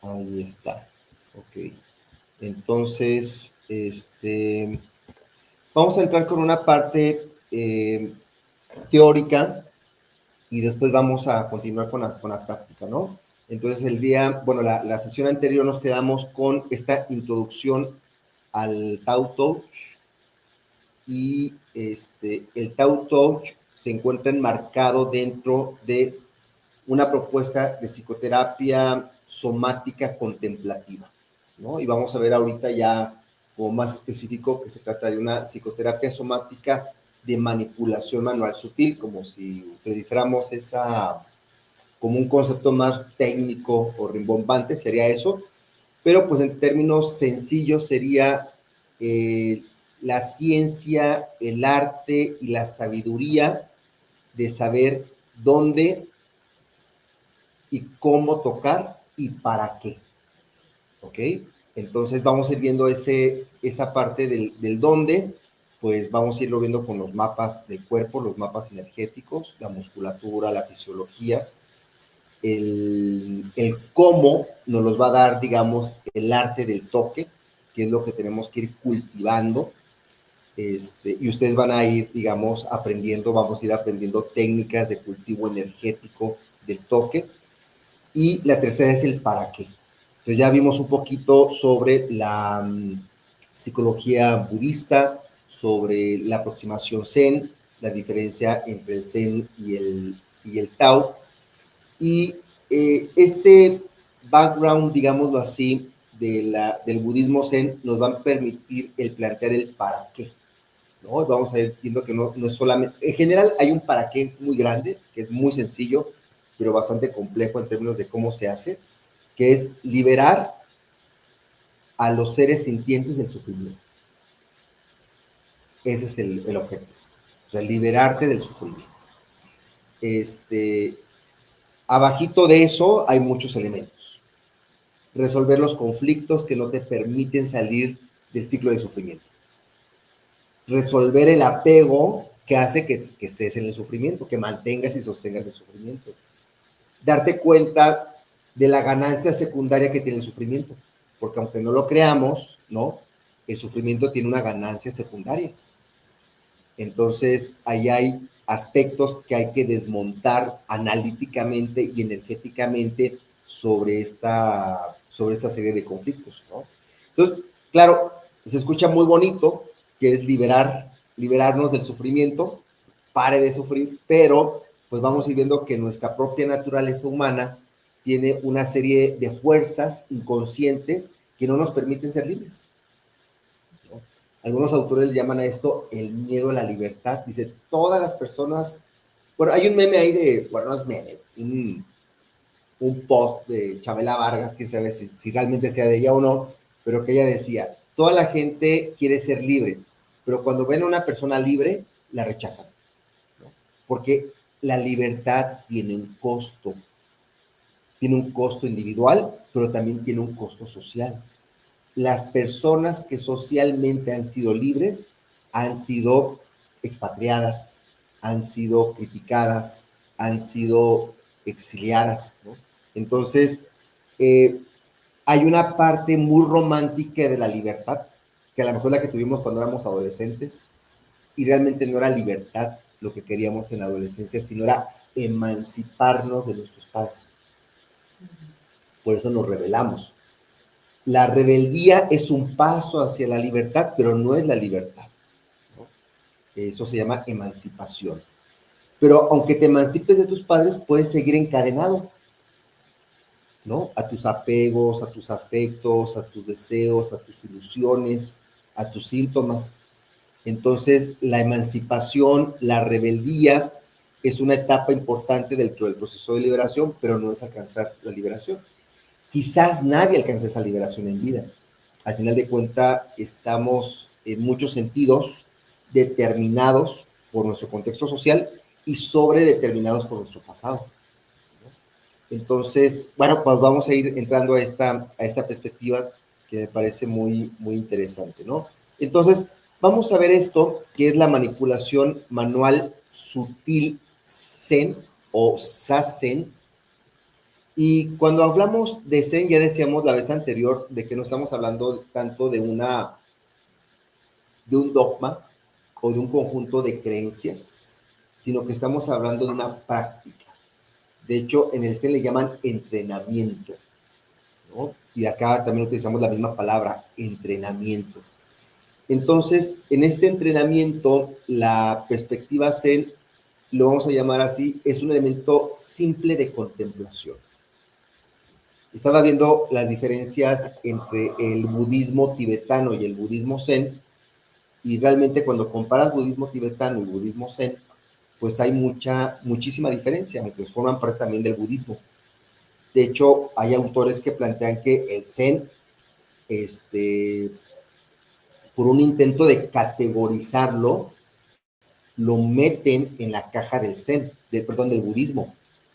Ahí está. Ok. Entonces, vamos a entrar con una parte teórica y después vamos a continuar con la práctica, ¿no? Entonces, la sesión anterior nos quedamos con esta introducción al Tao Touch y el Tao Touch se encuentra enmarcado dentro de una propuesta de psicoterapia somática contemplativa, ¿no? Y vamos a ver ahorita ya como más específico que se trata de una psicoterapia somática de manipulación manual sutil, como si utilizáramos esa como un concepto más técnico o rimbombante, sería eso, pero pues en términos sencillos sería eh, la ciencia, el arte y la sabiduría de saber dónde y cómo tocar y para qué, ¿ok? Entonces vamos a ir viendo esa parte del dónde, pues vamos a irlo viendo con los mapas del cuerpo, los mapas energéticos, la musculatura, la fisiología, el cómo nos los va a dar, digamos, el arte del toque, que es lo que tenemos que ir cultivando, y ustedes van a ir, digamos, aprendiendo, vamos a ir aprendiendo técnicas de cultivo energético del toque, y la tercera es el para qué. Entonces ya vimos un poquito sobre la psicología budista, sobre la aproximación Zen, la diferencia entre el Zen y el Tao, y este background, digámoslo así, del budismo zen nos va a permitir el plantear el para qué, ¿no? Vamos a ir viendo que no es solamente, en general hay un para qué muy grande, que es muy sencillo, pero bastante complejo en términos de cómo se hace, que es liberar a los seres sintientes del sufrimiento. Ese es el objetivo, o sea, liberarte del sufrimiento. Abajito de eso hay muchos elementos. Resolver los conflictos que no te permiten salir del ciclo de sufrimiento. Resolver el apego que hace que estés en el sufrimiento, que mantengas y sostengas el sufrimiento. Darte cuenta de la ganancia secundaria que tiene el sufrimiento, porque aunque no lo creamos, ¿no? El sufrimiento tiene una ganancia secundaria. Entonces, ahí hay aspectos que hay que desmontar analíticamente y energéticamente sobre esta serie de conflictos, ¿no? Entonces, claro, se escucha muy bonito, que es liberarnos del sufrimiento, pare de sufrir, pero pues vamos a ir viendo que nuestra propia naturaleza humana tiene una serie de fuerzas inconscientes que no nos permiten ser libres. Algunos autores llaman a esto el miedo a la libertad. Dice, todas las personas, bueno, hay un meme ahí bueno, no es meme, un post de Chabela Vargas, que sabe si realmente sea de ella o no, pero que ella decía, toda la gente quiere ser libre, pero cuando ven a una persona libre, la rechazan, ¿no? Porque la libertad tiene un costo individual, pero también tiene un costo social. Las personas que socialmente han sido libres han sido expatriadas, han sido criticadas, han sido exiliadas, ¿no? Entonces, eh, hay una parte muy romántica de la libertad, que a lo mejor la que tuvimos cuando éramos adolescentes, y realmente no era libertad lo que queríamos en la adolescencia, sino era emanciparnos de nuestros padres. Por eso nos rebelamos. La rebeldía es un paso hacia la libertad, pero no es la libertad, ¿no? Eso se llama emancipación. Pero aunque te emancipes de tus padres, puedes seguir encadenado, ¿no? A tus apegos, a tus afectos, a tus deseos, a tus ilusiones, a tus síntomas. Entonces, la emancipación, la rebeldía, es una etapa importante dentro del proceso de liberación, pero no es alcanzar la liberación. Quizás nadie alcance esa liberación en vida. Al final de cuentas, estamos en muchos sentidos determinados por nuestro contexto social y sobredeterminados por nuestro pasado. Entonces, bueno, pues vamos a ir entrando a esta perspectiva que me parece muy, muy interesante, ¿no? Entonces, vamos a ver esto, que es la manipulación manual sutil Zen o Zazen, Y cuando hablamos de Zen, ya decíamos la vez anterior de que no estamos hablando tanto de un dogma o de un conjunto de creencias, sino que estamos hablando de una práctica. De hecho, en el Zen le llaman entrenamiento, ¿no? Y acá también utilizamos la misma palabra, entrenamiento. Entonces, en este entrenamiento, la perspectiva Zen, lo vamos a llamar así, es un elemento simple de contemplación. Estaba viendo las diferencias entre el budismo tibetano y el budismo zen, y realmente cuando comparas budismo tibetano y budismo zen, pues hay muchísima diferencia, aunque forman parte también del budismo. De hecho, hay autores que plantean que el zen, por un intento de categorizarlo, lo meten en la caja del zen, del budismo,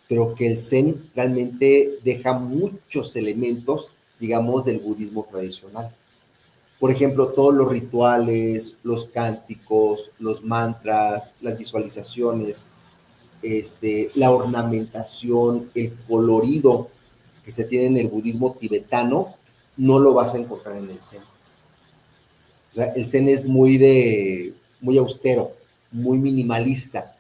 pero que el zen realmente deja muchos elementos, digamos, del budismo tradicional. Por ejemplo, todos los rituales, los cánticos, los mantras, las visualizaciones, la ornamentación, el colorido que se tiene en el budismo tibetano, no lo vas a encontrar en el zen. O sea, el zen es muy austero, muy minimalista,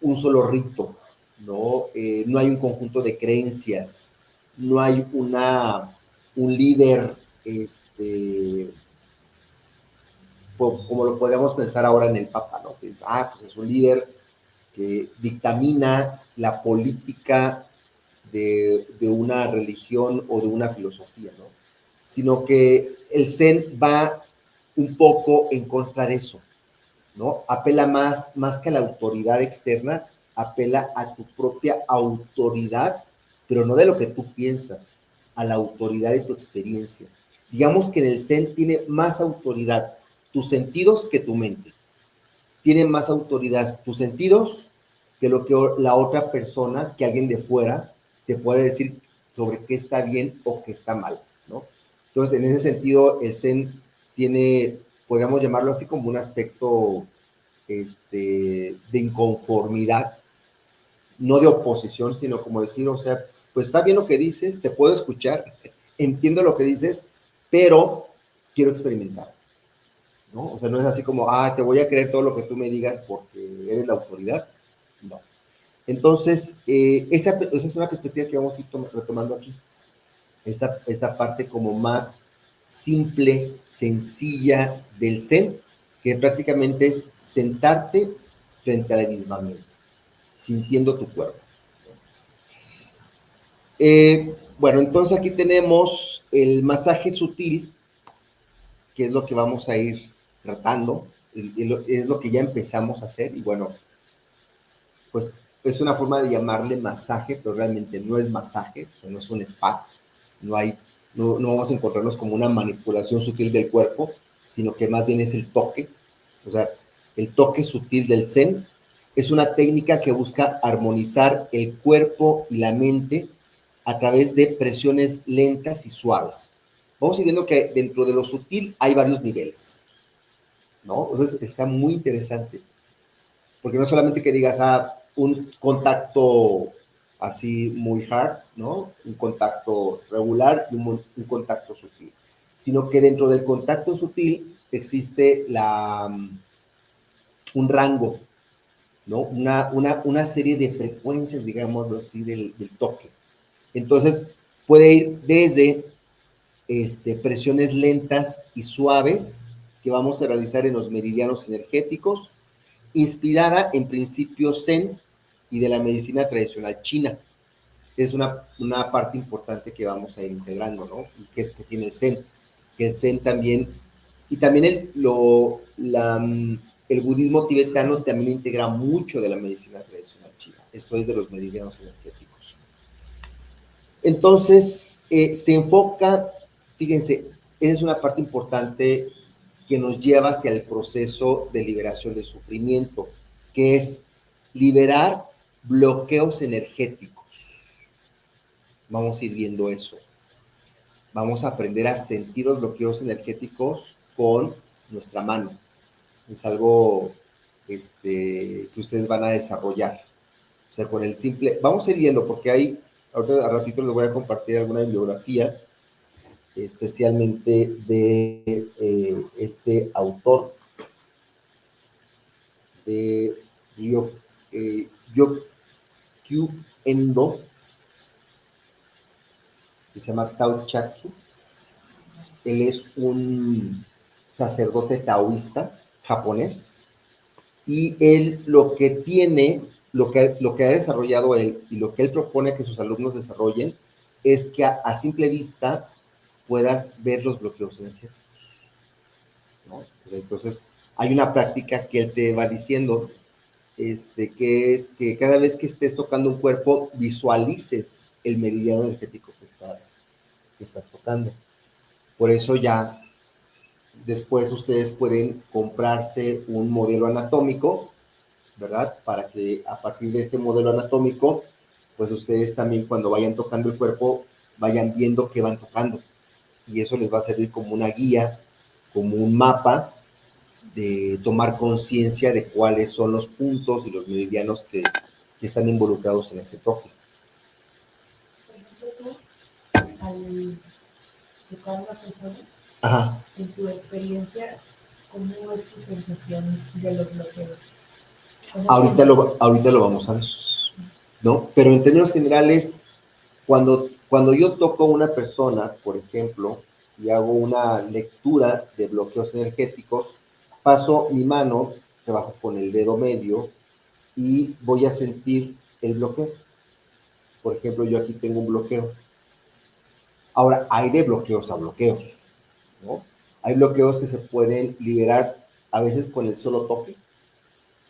un solo rito, ¿no? No hay un conjunto de creencias, no hay un líder, como lo podríamos pensar ahora en el Papa, ¿no? Que pues es un líder que dictamina la política de una religión o de una filosofía, ¿no? Sino que el Zen va un poco en contra de eso, ¿no? Apela más que a la autoridad externa, apela a tu propia autoridad, pero no de lo que tú piensas, a la autoridad de tu experiencia. Digamos que en el Zen tiene más autoridad tus sentidos que tu mente. Tiene más autoridad tus sentidos que lo que la otra persona, que alguien de fuera, te puede decir sobre qué está bien o qué está mal, ¿no? Entonces, en ese sentido, el Zen tiene, podríamos llamarlo así como un aspecto de inconformidad, no de oposición, sino como decir, o sea, pues está bien lo que dices, te puedo escuchar, entiendo lo que dices, pero quiero experimentar, ¿no? O sea, no es así como, te voy a creer todo lo que tú me digas porque eres la autoridad, no. Entonces, esa es una perspectiva que vamos a ir retomando aquí, esta parte como más simple, sencilla del Zen, que prácticamente es sentarte frente al abismamiento, sintiendo tu cuerpo. Bueno, entonces aquí tenemos el masaje sutil, que es lo que vamos a ir tratando, es lo que ya empezamos a hacer, y bueno, pues es una forma de llamarle masaje, pero realmente no es masaje, o sea, no es un spa, no vamos a encontrarnos como una manipulación sutil del cuerpo, sino que más bien es el toque, o sea, el toque sutil del Zen es una técnica que busca armonizar el cuerpo y la mente a través de presiones lentas y suaves. Vamos a ir viendo que dentro de lo sutil hay varios niveles, ¿no? Entonces está muy interesante, porque no solamente que digas, un contacto así muy hard, ¿no? Un contacto regular y un contacto sutil, sino que dentro del contacto sutil existe un rango, ¿no? Una serie de frecuencias, digámoslo así, del toque. Entonces, puede ir desde presiones lentas y suaves que vamos a realizar en los meridianos energéticos, inspirada en principios Zen y de la medicina tradicional china. Es una parte importante que vamos a ir integrando, ¿no? Y que tiene el Zen. Que el Zen también, y también el budismo tibetano también integra mucho de la medicina tradicional china. Esto es de los meridianos energéticos. Entonces, se enfoca, fíjense, esa es una parte importante que nos lleva hacia el proceso de liberación del sufrimiento, que es liberar bloqueos energéticos. Vamos a ir viendo eso. Vamos a aprender a sentir los bloqueos energéticos con nuestra mano. Es algo que ustedes van a desarrollar. O sea, con el simple, vamos a ir viendo porque hay Ahorita a ratito les voy a compartir alguna bibliografía, especialmente de este autor, de Ryokyu Endo, que se llama Tao Chatsu. Él es un sacerdote taoísta japonés y él lo que tiene, lo que ha desarrollado él y lo que él propone que sus alumnos desarrollen es que a simple vista puedas ver los bloqueos energéticos, ¿no? Pues entonces, hay una práctica que él te va diciendo, que es que cada vez que estés tocando un cuerpo, visualices el meridiano energético que estás tocando. Por eso ya después ustedes pueden comprarse un modelo anatómico, ¿verdad? Para que a partir de este modelo anatómico, pues ustedes también cuando vayan tocando el cuerpo, vayan viendo qué van tocando. Y eso les va a servir como una guía, como un mapa de tomar conciencia de cuáles son los puntos y los meridianos que están involucrados en ese toque. Por ejemplo, tú, al tocar a una persona, ajá, en tu experiencia, ¿cómo es tu sensación de los bloqueos? ahorita lo vamos a ver, ¿no? Pero en términos generales, cuando yo toco a una persona, por ejemplo, y hago una lectura de bloqueos energéticos, paso mi mano, trabajo con el dedo medio y voy a sentir el bloqueo. Por ejemplo, yo aquí tengo un bloqueo. Ahora, hay de bloqueos a bloqueos, ¿no? Hay bloqueos que se pueden liberar a veces con el solo toque.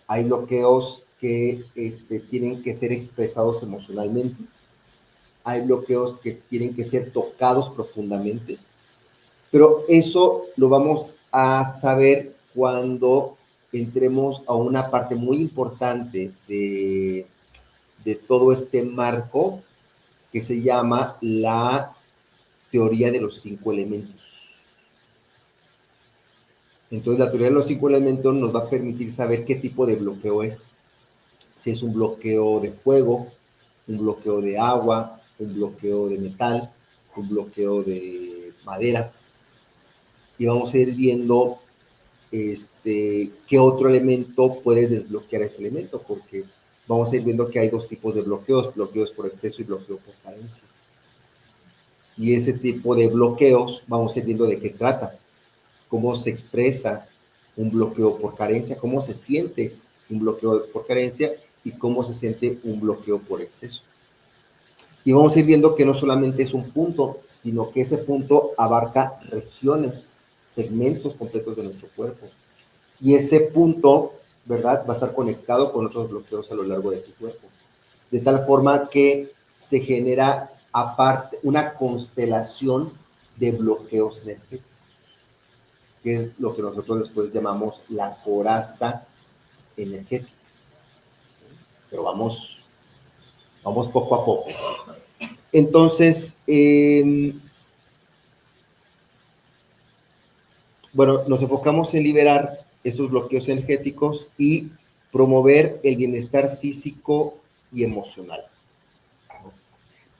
Hay bloqueos que tienen que ser expresados emocionalmente. Hay bloqueos que tienen que ser tocados profundamente. Pero eso lo vamos a saber cuando entremos a una parte muy importante de todo este marco que se llama la teoría de los 5 elementos. Entonces, la teoría de los 5 elementos nos va a permitir saber qué tipo de bloqueo es. Si es un bloqueo de fuego, un bloqueo de agua, un bloqueo de metal, un bloqueo de madera. Y vamos a ir viendo qué otro elemento puede desbloquear ese elemento, porque vamos a ir viendo que hay 2 tipos de bloqueos, bloqueos por exceso y bloqueo por carencia. Y ese tipo de bloqueos vamos a ir viendo de qué trata, cómo se expresa un bloqueo por carencia, cómo se siente un bloqueo por carencia y cómo se siente un bloqueo por exceso. Y vamos a ir viendo que no solamente es un punto, sino que ese punto abarca regiones, segmentos completos de nuestro cuerpo. Y ese punto, ¿verdad?, va a estar conectado con otros bloqueos a lo largo de tu cuerpo. De tal forma que se genera aparte una constelación de bloqueos energéticos, que es lo que nosotros después llamamos la coraza energética. Pero vamos poco a poco. Entonces, bueno, nos enfocamos en liberar estos bloqueos energéticos y promover el bienestar físico y emocional.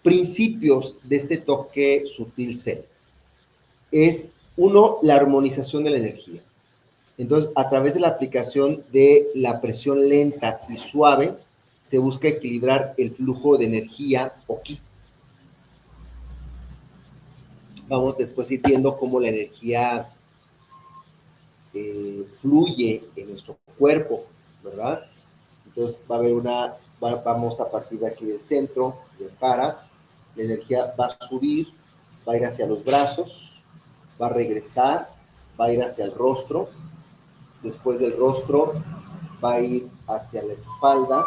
Principios de este toque sutil Zen es, uno, la armonización de la energía. Entonces, a través de la aplicación de la presión lenta y suave, se busca equilibrar el flujo de energía o ki. Vamos después ir viendo cómo la energía fluye en nuestro cuerpo, ¿verdad? Entonces va a haber vamos a partir de aquí del centro, del hara, la energía va a subir, va a ir hacia los brazos, va a regresar, va a ir hacia el rostro, después del rostro va a ir hacia la espalda,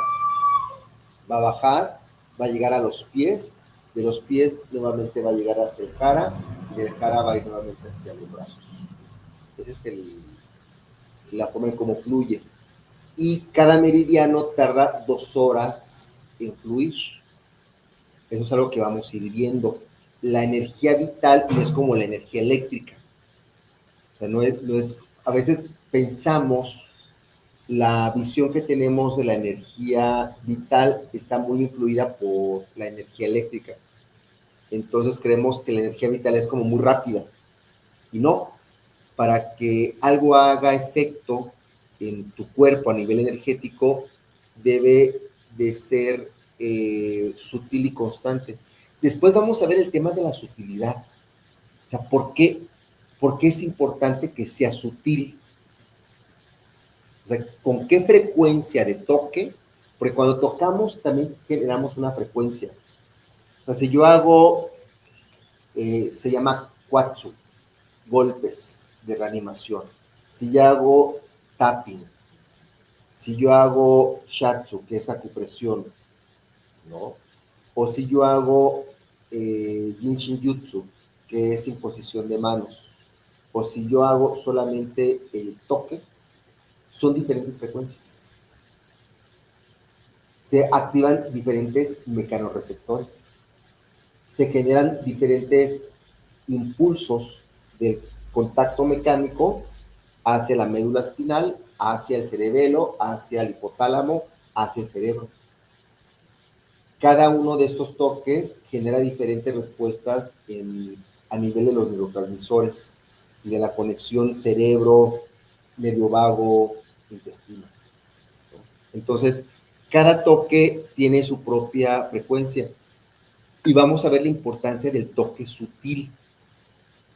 va a bajar, va a llegar a los pies, de los pies nuevamente va a llegar hacia el hara, y del hara va a ir nuevamente hacia los brazos. Esa es la forma en cómo fluye. Y cada meridiano tarda 2 horas en fluir. Eso es algo que vamos a ir viendo. La energía vital no es como la energía eléctrica. O sea, no es a veces pensamos la visión que tenemos de la energía vital está muy influida por la energía eléctrica. Entonces creemos que la energía vital es como muy rápida. Y no, para que algo haga efecto en tu cuerpo a nivel energético, debe de ser sutil y constante. Después vamos a ver el tema de la sutilidad. O sea, ¿por qué es importante que sea sutil? O sea, ¿con qué frecuencia de toque? Porque cuando tocamos también generamos una frecuencia. O sea, si yo hago, se llama quatsu, golpes de reanimación. Si yo hago tapping, si yo hago shatsu, que es acupresión, ¿no? O si yo hago Jinshin Jutsu, que es imposición de manos, o si yo hago solamente el toque, son diferentes frecuencias. Se activan diferentes mecanorreceptores, se generan diferentes impulsos del contacto mecánico hacia la médula espinal, hacia el cerebelo, hacia el hipotálamo, hacia el cerebro. Cada uno de estos toques genera diferentes respuestas a nivel de los neurotransmisores y de la conexión cerebro, nervio vago, intestino. Entonces, cada toque tiene su propia frecuencia y vamos a ver la importancia del toque sutil,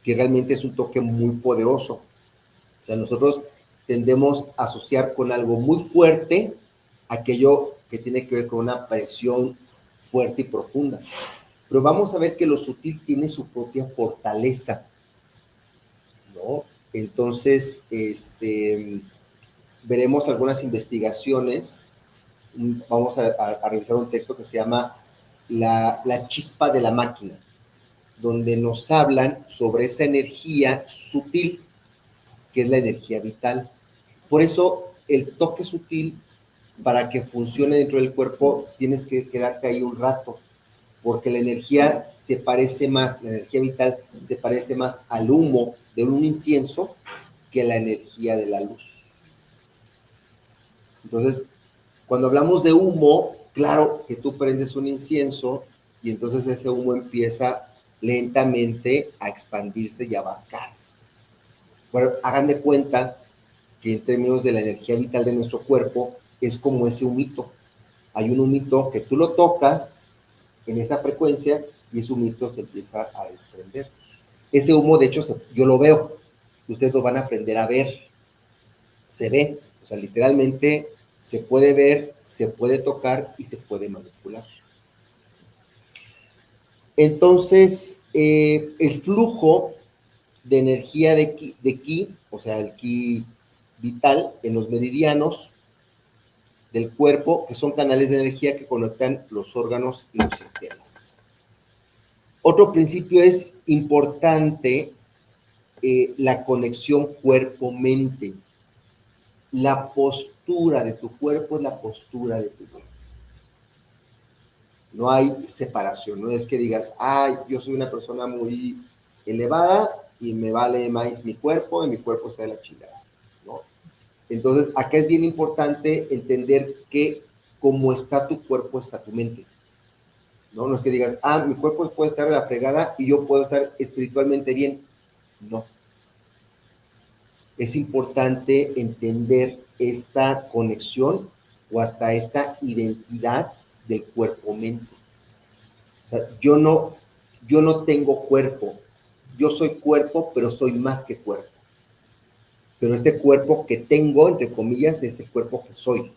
que realmente es un toque muy poderoso. O sea, nosotros tendemos a asociar con algo muy fuerte aquello que tiene que ver con una presión fuerte y profunda. Pero vamos a ver que lo sutil tiene su propia fortaleza, ¿no? Entonces, veremos algunas investigaciones. Vamos a revisar un texto que se llama la chispa de la máquina, donde nos hablan sobre esa energía sutil, que es la energía vital. Por eso, el toque sutil, para que funcione dentro del cuerpo, tienes que quedarte ahí un rato, porque la energía se parece más, la energía vital se parece más al humo de un incienso que la energía de la luz. Entonces, cuando hablamos de humo, claro que tú prendes un incienso y entonces ese humo empieza lentamente a expandirse y a abarcar. Bueno, hagan de cuenta que en términos de la energía vital de nuestro cuerpo es como ese humito. Hay un humito que tú lo tocas en esa frecuencia y ese humito se empieza a desprender. Ese humo, de hecho, yo lo veo. Ustedes lo van a aprender a ver. Se ve, o sea, literalmente se puede ver, se puede tocar y se puede manipular. Entonces, el flujo de energía de ki, o sea, el ki vital en los meridianos del cuerpo, que son canales de energía que conectan los órganos y los sistemas. Otro principio es importante, la conexión cuerpo-mente. La postura de tu cuerpo es la postura de tu mente. No hay separación, no es que digas, ay, yo soy una persona muy elevada y me vale más mi cuerpo y mi cuerpo está de la chingada, ¿no? Entonces, acá es bien importante entender que como está tu cuerpo, está tu mente, ¿no? No es que digas, ah, mi cuerpo puede estar de la fregada y yo puedo estar espiritualmente bien. No. Es importante entender esta conexión o hasta esta identidad del cuerpo-mente. O sea, yo no tengo cuerpo, yo soy cuerpo, pero soy más que cuerpo. Pero este cuerpo que tengo, entre comillas, es el cuerpo que soy.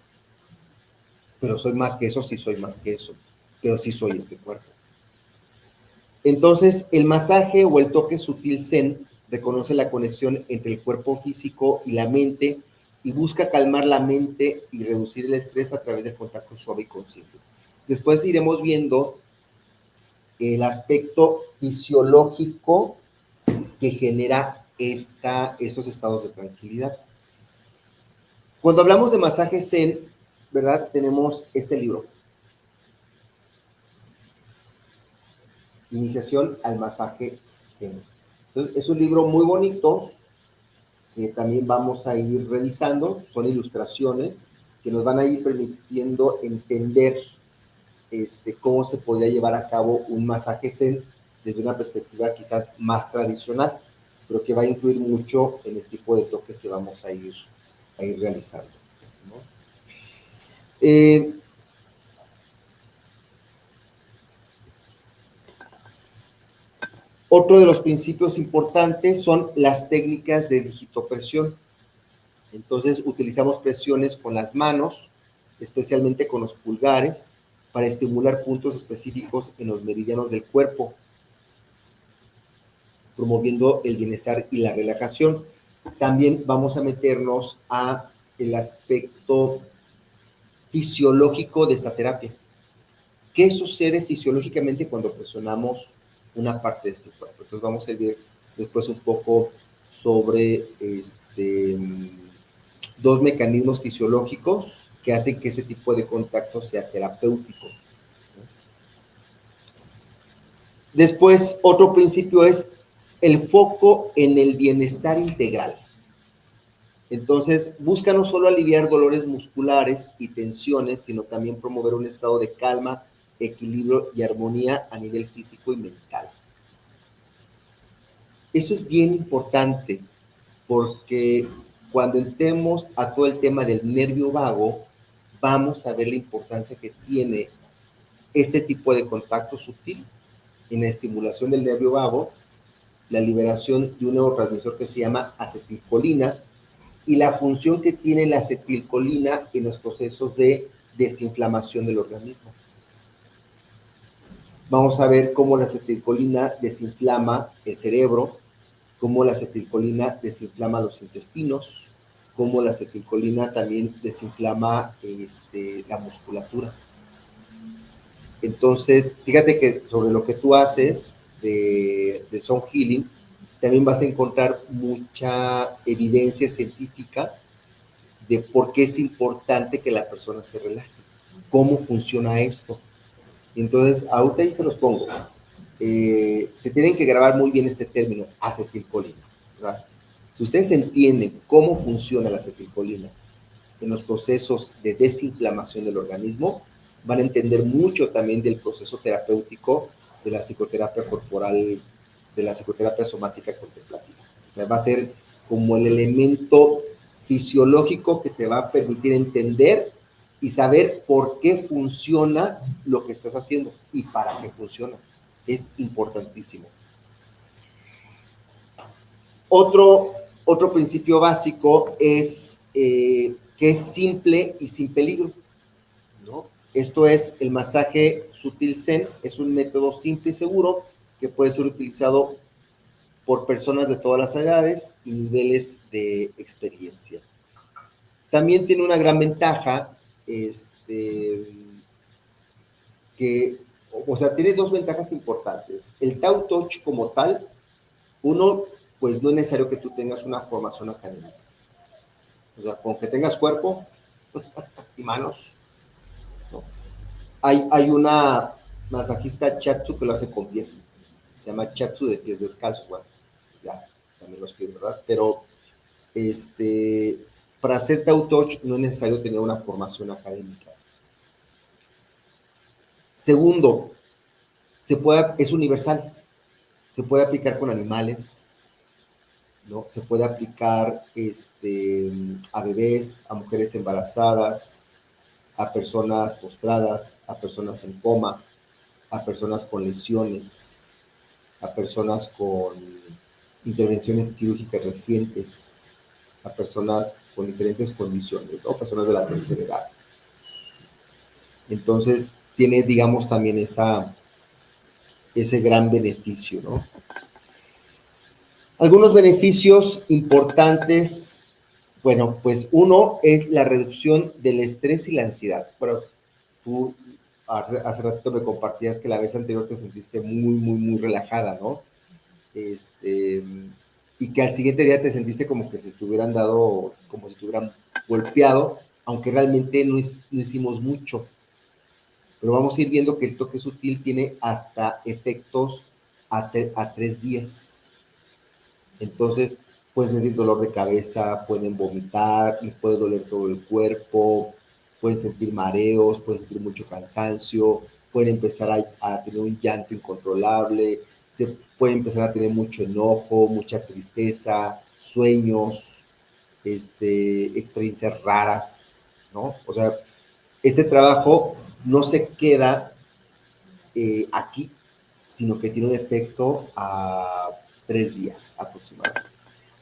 Pero soy más que eso, sí soy más que eso, pero sí soy este cuerpo. Entonces, el masaje o el toque sutil Zen reconoce la conexión entre el cuerpo físico y la mente y busca calmar la mente y reducir el estrés a través del contacto suave y consciente. Después iremos viendo el aspecto fisiológico que genera estos estados de tranquilidad. Cuando hablamos de masaje Zen, ¿verdad? Tenemos este libro. Iniciación al masaje Zen. Entonces, es un libro muy bonito que también vamos a ir revisando. Son ilustraciones que nos van a ir permitiendo entender cómo se podría llevar a cabo un masaje Zen desde una perspectiva quizás más tradicional, pero que va a influir mucho en el tipo de toque que vamos a ir realizando, ¿no? Otro de los principios importantes son las técnicas de digitopresión. Entonces, utilizamos presiones con las manos, especialmente con los pulgares, para estimular puntos específicos en los meridianos del cuerpo, promoviendo el bienestar y la relajación. También vamos a meternos a el aspecto fisiológico de esta terapia. ¿Qué sucede fisiológicamente cuando presionamos una parte de este cuerpo? Entonces vamos a ver después un poco sobre dos mecanismos fisiológicos que hacen que este tipo de contacto sea terapéutico. Después, otro principio es el foco en el bienestar integral. Entonces, busca no solo aliviar dolores musculares y tensiones, sino también promover un estado de calma, equilibrio y armonía a nivel físico y mental. Eso es bien importante porque cuando entremos a todo el tema del nervio vago, vamos a ver la importancia que tiene este tipo de contacto sutil en la estimulación del nervio vago, la liberación de un neurotransmisor que se llama acetilcolina y la función que tiene la acetilcolina en los procesos de desinflamación del organismo. Vamos a ver cómo la acetilcolina desinflama el cerebro, cómo la acetilcolina desinflama los intestinos, cómo la acetilcolina también desinflama la musculatura. Entonces, fíjate que sobre lo que tú haces de Sound Healing, también vas a encontrar mucha evidencia científica de por qué es importante que la persona se relaje, cómo funciona esto. Entonces, ahorita ahí se los pongo. Se tienen que grabar muy bien este término, acetilcolina. O sea, si ustedes entienden cómo funciona la acetilcolina en los procesos de desinflamación del organismo, van a entender mucho también del proceso terapéutico de la psicoterapia corporal, de la psicoterapia somática contemplativa. O sea, va a ser como el elemento fisiológico que te va a permitir entender y saber por qué funciona lo que estás haciendo y para qué funciona. Es importantísimo. Otro principio básico es que es simple y sin peligro, ¿no? Esto es el masaje sutil Zen, es un método simple y seguro que puede ser utilizado por personas de todas las edades y niveles de experiencia. También tiene una gran ventaja, que, o sea, tiene dos ventajas importantes. El Tao Touch como tal, uno, pues no es necesario que tú tengas una formación académica. O sea, con que tengas cuerpo y manos, ¿no? Hay una masajista Chatsu que lo hace con pies. Se llama Chatsu de pies descalzos. Bueno, ya, también los pies, ¿verdad? Pero para hacer Tao Touch no es necesario tener una formación académica. Segundo, es universal. Se puede aplicar con animales, ¿no? Se puede aplicar a bebés, a mujeres embarazadas, a personas postradas, a personas en coma, a personas con lesiones, a personas con intervenciones quirúrgicas recientes, a personas con diferentes condiciones, ¿no? Personas de la tercera edad. Entonces, tiene, digamos, también ese gran beneficio, ¿no? Algunos beneficios importantes, bueno, pues uno es la reducción del estrés y la ansiedad. Pero tú hace rato me compartías que la vez anterior te sentiste muy relajada, ¿no? Y que al siguiente día te sentiste como que se estuvieran dado, como si estuvieran golpeado, aunque realmente no hicimos mucho. Pero vamos a ir viendo que el toque sutil tiene hasta efectos a 3 días. Entonces, pueden sentir dolor de cabeza, pueden vomitar, les puede doler todo el cuerpo, pueden sentir mareos, pueden sentir mucho cansancio, pueden empezar a tener un llanto incontrolable, se puede empezar a tener mucho enojo, mucha tristeza, sueños, experiencias raras, ¿no? O sea, este trabajo no se queda aquí, sino que tiene un efecto a 3 días aproximadamente.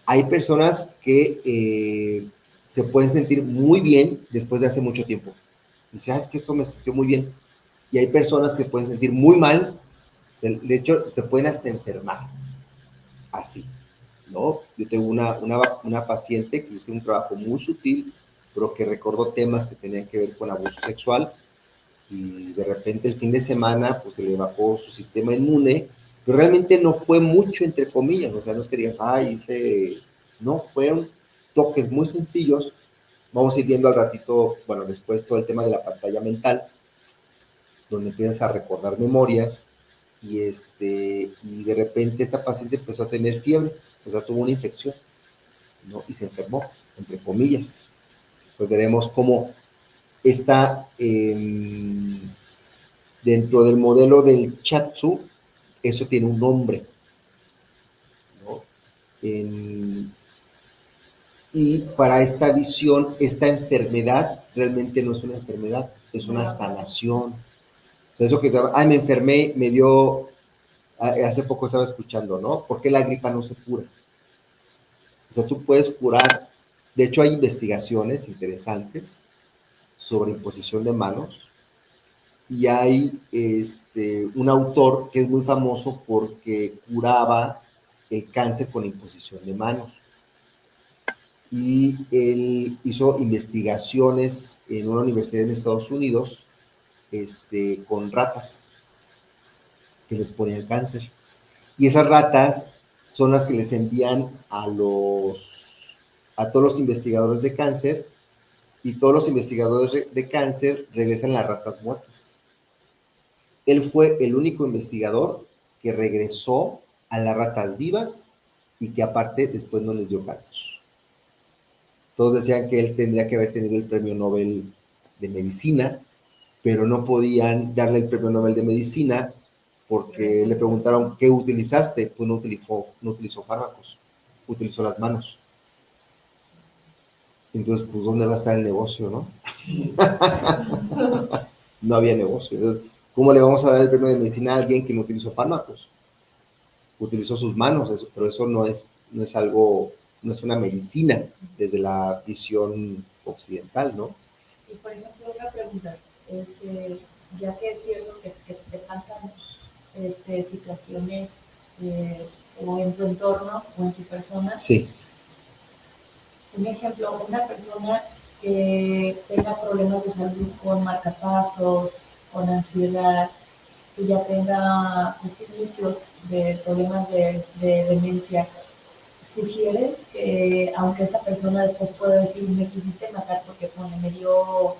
Hay personas que se pueden sentir muy bien después de hace mucho tiempo. Dice, es que esto me sintió muy bien. Y hay personas que pueden sentir muy mal, de hecho, se pueden hasta enfermar. Así, ¿no? Yo tengo una paciente que hizo un trabajo muy sutil, pero que recordó temas que tenían que ver con abuso sexual, y de repente el fin de semana pues se le bajó su sistema inmune, pero realmente no fue mucho, entre comillas, o sea, no es que digas, no, fueron toques muy sencillos. Vamos a ir viendo al ratito, bueno, después todo el tema de la pantalla mental, donde empiezas a recordar memorias, y de repente esta paciente empezó a tener fiebre, o sea, tuvo una infección, ¿no? Y se enfermó, entre comillas. Pues veremos cómo está dentro del modelo del Chatsu, eso tiene un nombre, ¿no? Y para esta visión, esta enfermedad realmente no es una enfermedad, es una sanación. O sea, eso que, me enfermé, me dio, hace poco estaba escuchando, ¿no? ¿Por qué la gripa no se cura? O sea, tú puedes curar, de hecho hay investigaciones interesantes sobre imposición de manos, y hay un autor que es muy famoso porque curaba el cáncer con imposición de manos. Y él hizo investigaciones en una universidad en Estados Unidos con ratas que les ponían cáncer. Y esas ratas son las que les envían a todos los investigadores de cáncer, y todos los investigadores de cáncer regresan las ratas muertas. Él fue el único investigador que regresó a las ratas vivas y que aparte después no les dio cáncer. Todos decían que él tendría que haber tenido el premio Nobel de Medicina, pero no podían darle el premio Nobel de Medicina porque le preguntaron, ¿qué utilizaste? Pues no utilizó fármacos, utilizó las manos. Entonces, pues, ¿dónde va a estar el negocio, no? No había negocio. Entonces, ¿cómo le vamos a dar el premio de medicina a alguien que no utilizó fármacos? Utilizó sus manos, pero eso no es algo, no es una medicina desde la visión occidental, ¿no? Y por ejemplo, otra pregunta, ya que es cierto que te pasan situaciones o en tu entorno o en tu persona. Sí. Un ejemplo, una persona que tenga problemas de salud con marcapasos, con ansiedad, que ya tenga inicios de problemas de demencia, ¿sugieres que aunque esta persona después pueda decir me quisiste matar porque me dio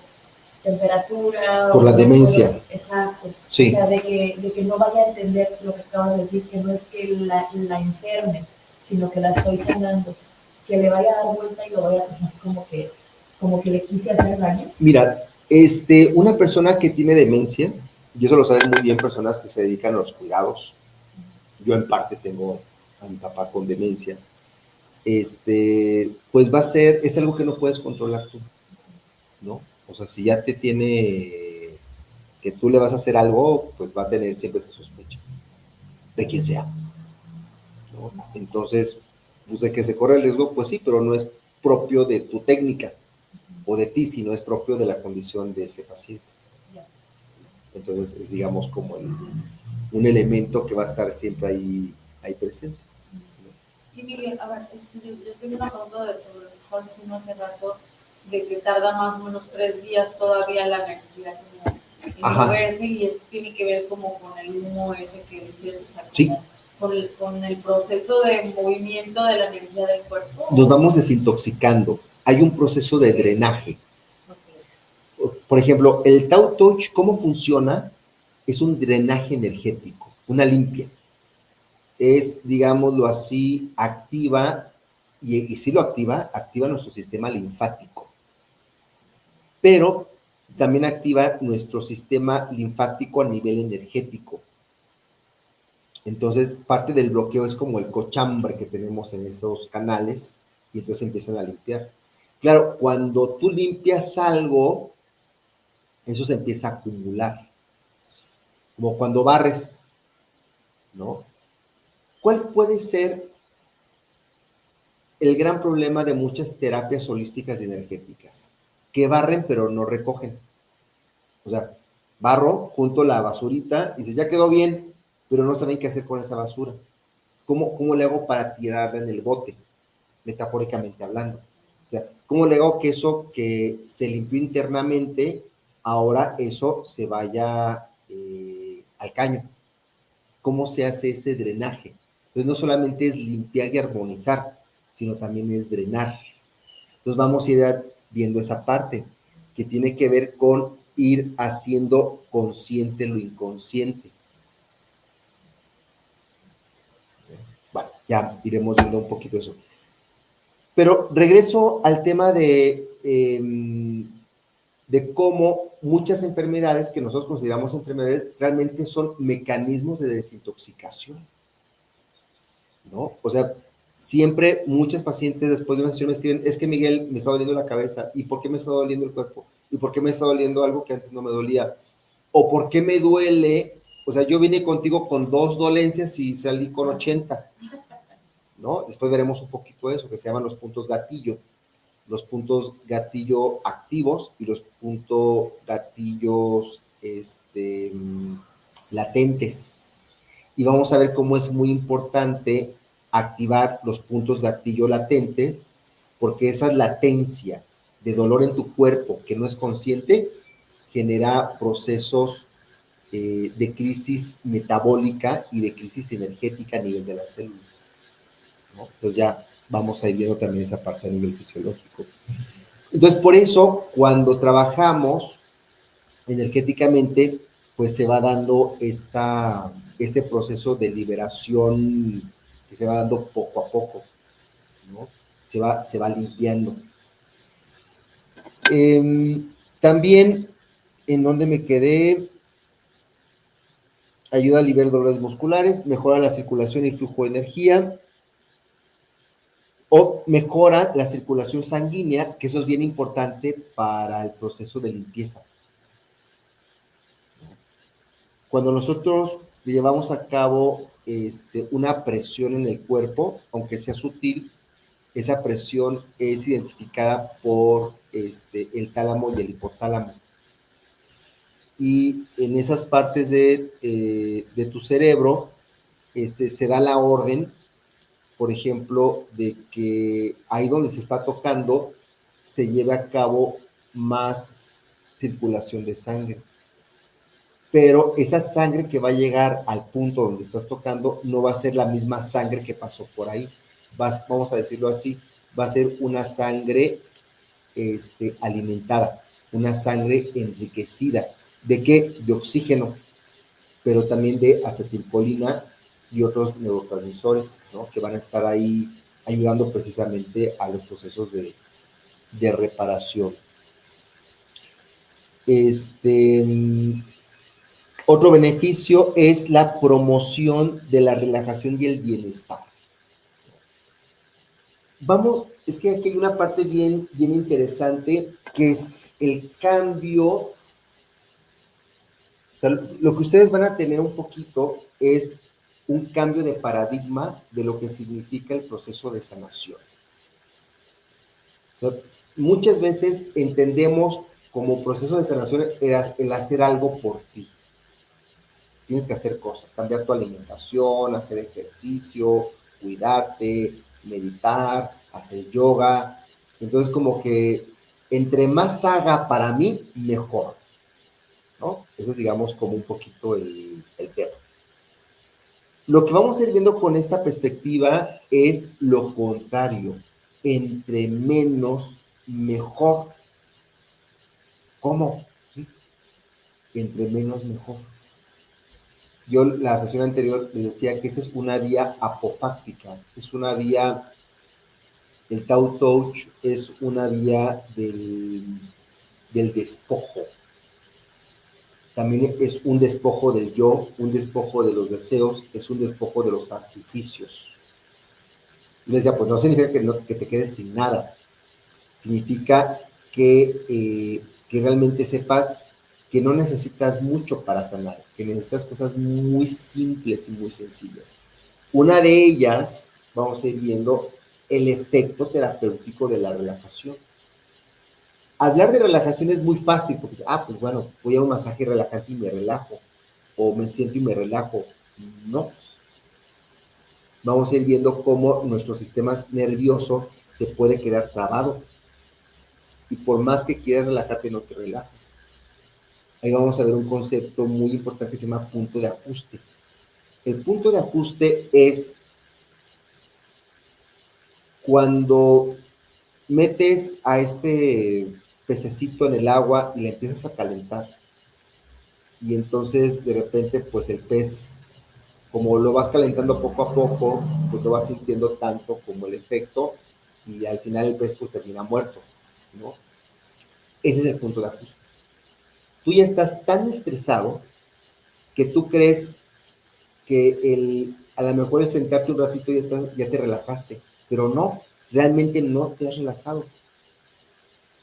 temperatura? Por la demencia. Exacto. Sí. O sea, de que no vaya a entender lo que acabas de decir, que no es que la enferme, sino que la estoy sanando, que le vaya a dar vuelta y lo vaya a tomar como que le quise hacer daño. Mira, una persona que tiene demencia, y eso lo saben muy bien personas que se dedican a los cuidados, yo en parte tengo a mi papá con demencia, pues es algo que no puedes controlar tú, ¿no? O sea, si ya te tiene que tú le vas a hacer algo, pues va a tener siempre esa sospecha, de quien sea, ¿no? Entonces, pues de que se corre el riesgo, pues sí, pero no es propio de tu técnica o de ti, sino es propio de la condición de ese paciente. Entonces, es, digamos, como un elemento que va a estar siempre ahí presente. Y Miguel, a ver, yo tengo una pregunta sobre lo que estabas diciendo hace rato, de que tarda más o menos 3 días todavía la energía como en moverse, y esto tiene que ver como con el humo ese que dices, o sea, sí, con el proceso de movimiento de la energía del cuerpo. Nos vamos desintoxicando. Hay un proceso de drenaje. Por ejemplo, el Tao Touch, ¿cómo funciona? Es un drenaje energético, una limpia. Es, digámoslo así, activa y sí lo activa nuestro sistema linfático, pero también activa nuestro sistema linfático a nivel energético. Entonces, parte del bloqueo es como el cochambre que tenemos en esos canales y entonces empiezan a limpiar. Claro, cuando tú limpias algo, eso se empieza a acumular, como cuando barres, ¿no? ¿Cuál puede ser el gran problema de muchas terapias holísticas y energéticas? Que barren pero no recogen. O sea, barro, junto la basurita, y dices, ya quedó bien, pero no saben qué hacer con esa basura. ¿Cómo le hago para tirarla en el bote? Metafóricamente hablando. O sea, ¿cómo le hago que eso que se limpió internamente, ahora eso se vaya al caño? ¿Cómo se hace ese drenaje? Entonces, no solamente es limpiar y armonizar, sino también es drenar. Entonces, vamos a ir viendo esa parte que tiene que ver con ir haciendo consciente lo inconsciente. Bueno, ya iremos viendo un poquito eso. Pero regreso al tema de cómo muchas enfermedades que nosotros consideramos enfermedades realmente son mecanismos de desintoxicación, ¿no? O sea, siempre muchos pacientes después de una sesión me escriben, es que Miguel, me está doliendo la cabeza, ¿y por qué me está doliendo el cuerpo? ¿Y por qué me está doliendo algo que antes no me dolía? ¿O por qué me duele? O sea, yo vine contigo con 2 dolencias y salí con 80, ¿no? Después veremos un poquito eso, que se llaman los puntos gatillo activos y los puntos gatillos latentes. Y vamos a ver cómo es muy importante activar los puntos gatillo latentes, porque esa latencia de dolor en tu cuerpo que no es consciente genera procesos de crisis metabólica y de crisis energética a nivel de las células, ¿no? Entonces ya vamos a ir viendo también esa parte a nivel fisiológico. Entonces, por eso, cuando trabajamos energéticamente, pues se va dando este proceso de liberación que se va dando poco a poco, ¿no? Se va limpiando. También, ¿en dónde me quedé? Ayuda a aliviar dolores musculares, mejora la circulación y flujo de energía, o mejora la circulación sanguínea, que eso es bien importante para el proceso de limpieza. Cuando nosotros llevamos a cabo una presión en el cuerpo, aunque sea sutil, esa presión es identificada por el tálamo y el hipotálamo. Y en esas partes de tu cerebro se da la orden, por ejemplo, de que ahí donde se está tocando se lleve a cabo más circulación de sangre. Pero esa sangre que va a llegar al punto donde estás tocando no va a ser la misma sangre que pasó por ahí. Vamos a decirlo así, va a ser una sangre alimentada, una sangre enriquecida. ¿De qué? De oxígeno, pero también de acetilcolina y otros neurotransmisores, ¿no? Que van a estar ahí ayudando precisamente a los procesos de reparación. Otro beneficio es la promoción de la relajación y el bienestar. Es que aquí hay una parte bien interesante, que es el cambio. O sea, lo que ustedes van a tener un poquito es un cambio de paradigma de lo que significa el proceso de sanación. O sea, muchas veces entendemos como proceso de sanación el hacer algo por ti. Tienes que hacer cosas, cambiar tu alimentación, hacer ejercicio, cuidarte, meditar, hacer yoga. Entonces, como que entre más haga para mí, mejor, ¿no? Eso es, digamos, como un poquito el tema. Lo que vamos a ir viendo con esta perspectiva es lo contrario. Entre menos, mejor. ¿Cómo? ¿Sí? Entre menos, mejor. Yo la sesión anterior les decía que esta es una vía apofáctica, es una vía El Tao Touch es una vía del despojo. También es un despojo del yo, un despojo de los deseos, es un despojo de los artificios. Y les decía, pues no significa que te quedes sin nada. Significa que realmente sepas que no necesitas mucho para sanar, que necesitas cosas muy simples y muy sencillas. Una de ellas, vamos a ir viendo el efecto terapéutico de la relajación. Hablar de relajación es muy fácil, porque, pues bueno, voy a un masaje relajante y me relajo, o me siento y me relajo. No. Vamos a ir viendo cómo nuestro sistema nervioso se puede quedar trabado. Y por más que quieras relajarte, no te relajas. Ahí vamos a ver un concepto muy importante que se llama punto de ajuste. El punto de ajuste es cuando metes a este pececito en el agua y le empiezas a calentar. Y entonces de repente pues el pez, como lo vas calentando poco a poco, pues lo vas sintiendo tanto como el efecto y al final el pez pues termina muerto, ¿no? Ese es el punto de ajuste. Tú ya estás tan estresado que tú crees que a lo mejor el sentarte un ratito ya te relajaste, pero no, realmente no te has relajado.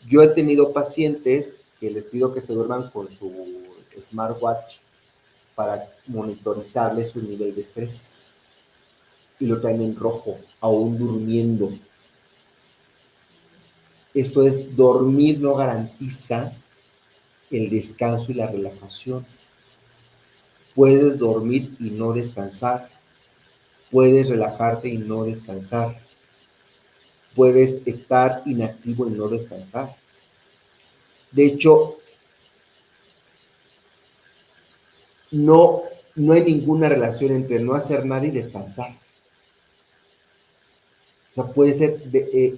Yo he tenido pacientes que les pido que se duerman con su smartwatch para monitorizarles su nivel de estrés y lo traen en rojo, aún durmiendo. Esto es, dormir no garantiza el descanso y la relajación. Puedes dormir y no descansar. Puedes relajarte y no descansar. Puedes estar inactivo y no descansar. De hecho, no hay ninguna relación entre no hacer nada y descansar. O sea, puede ser,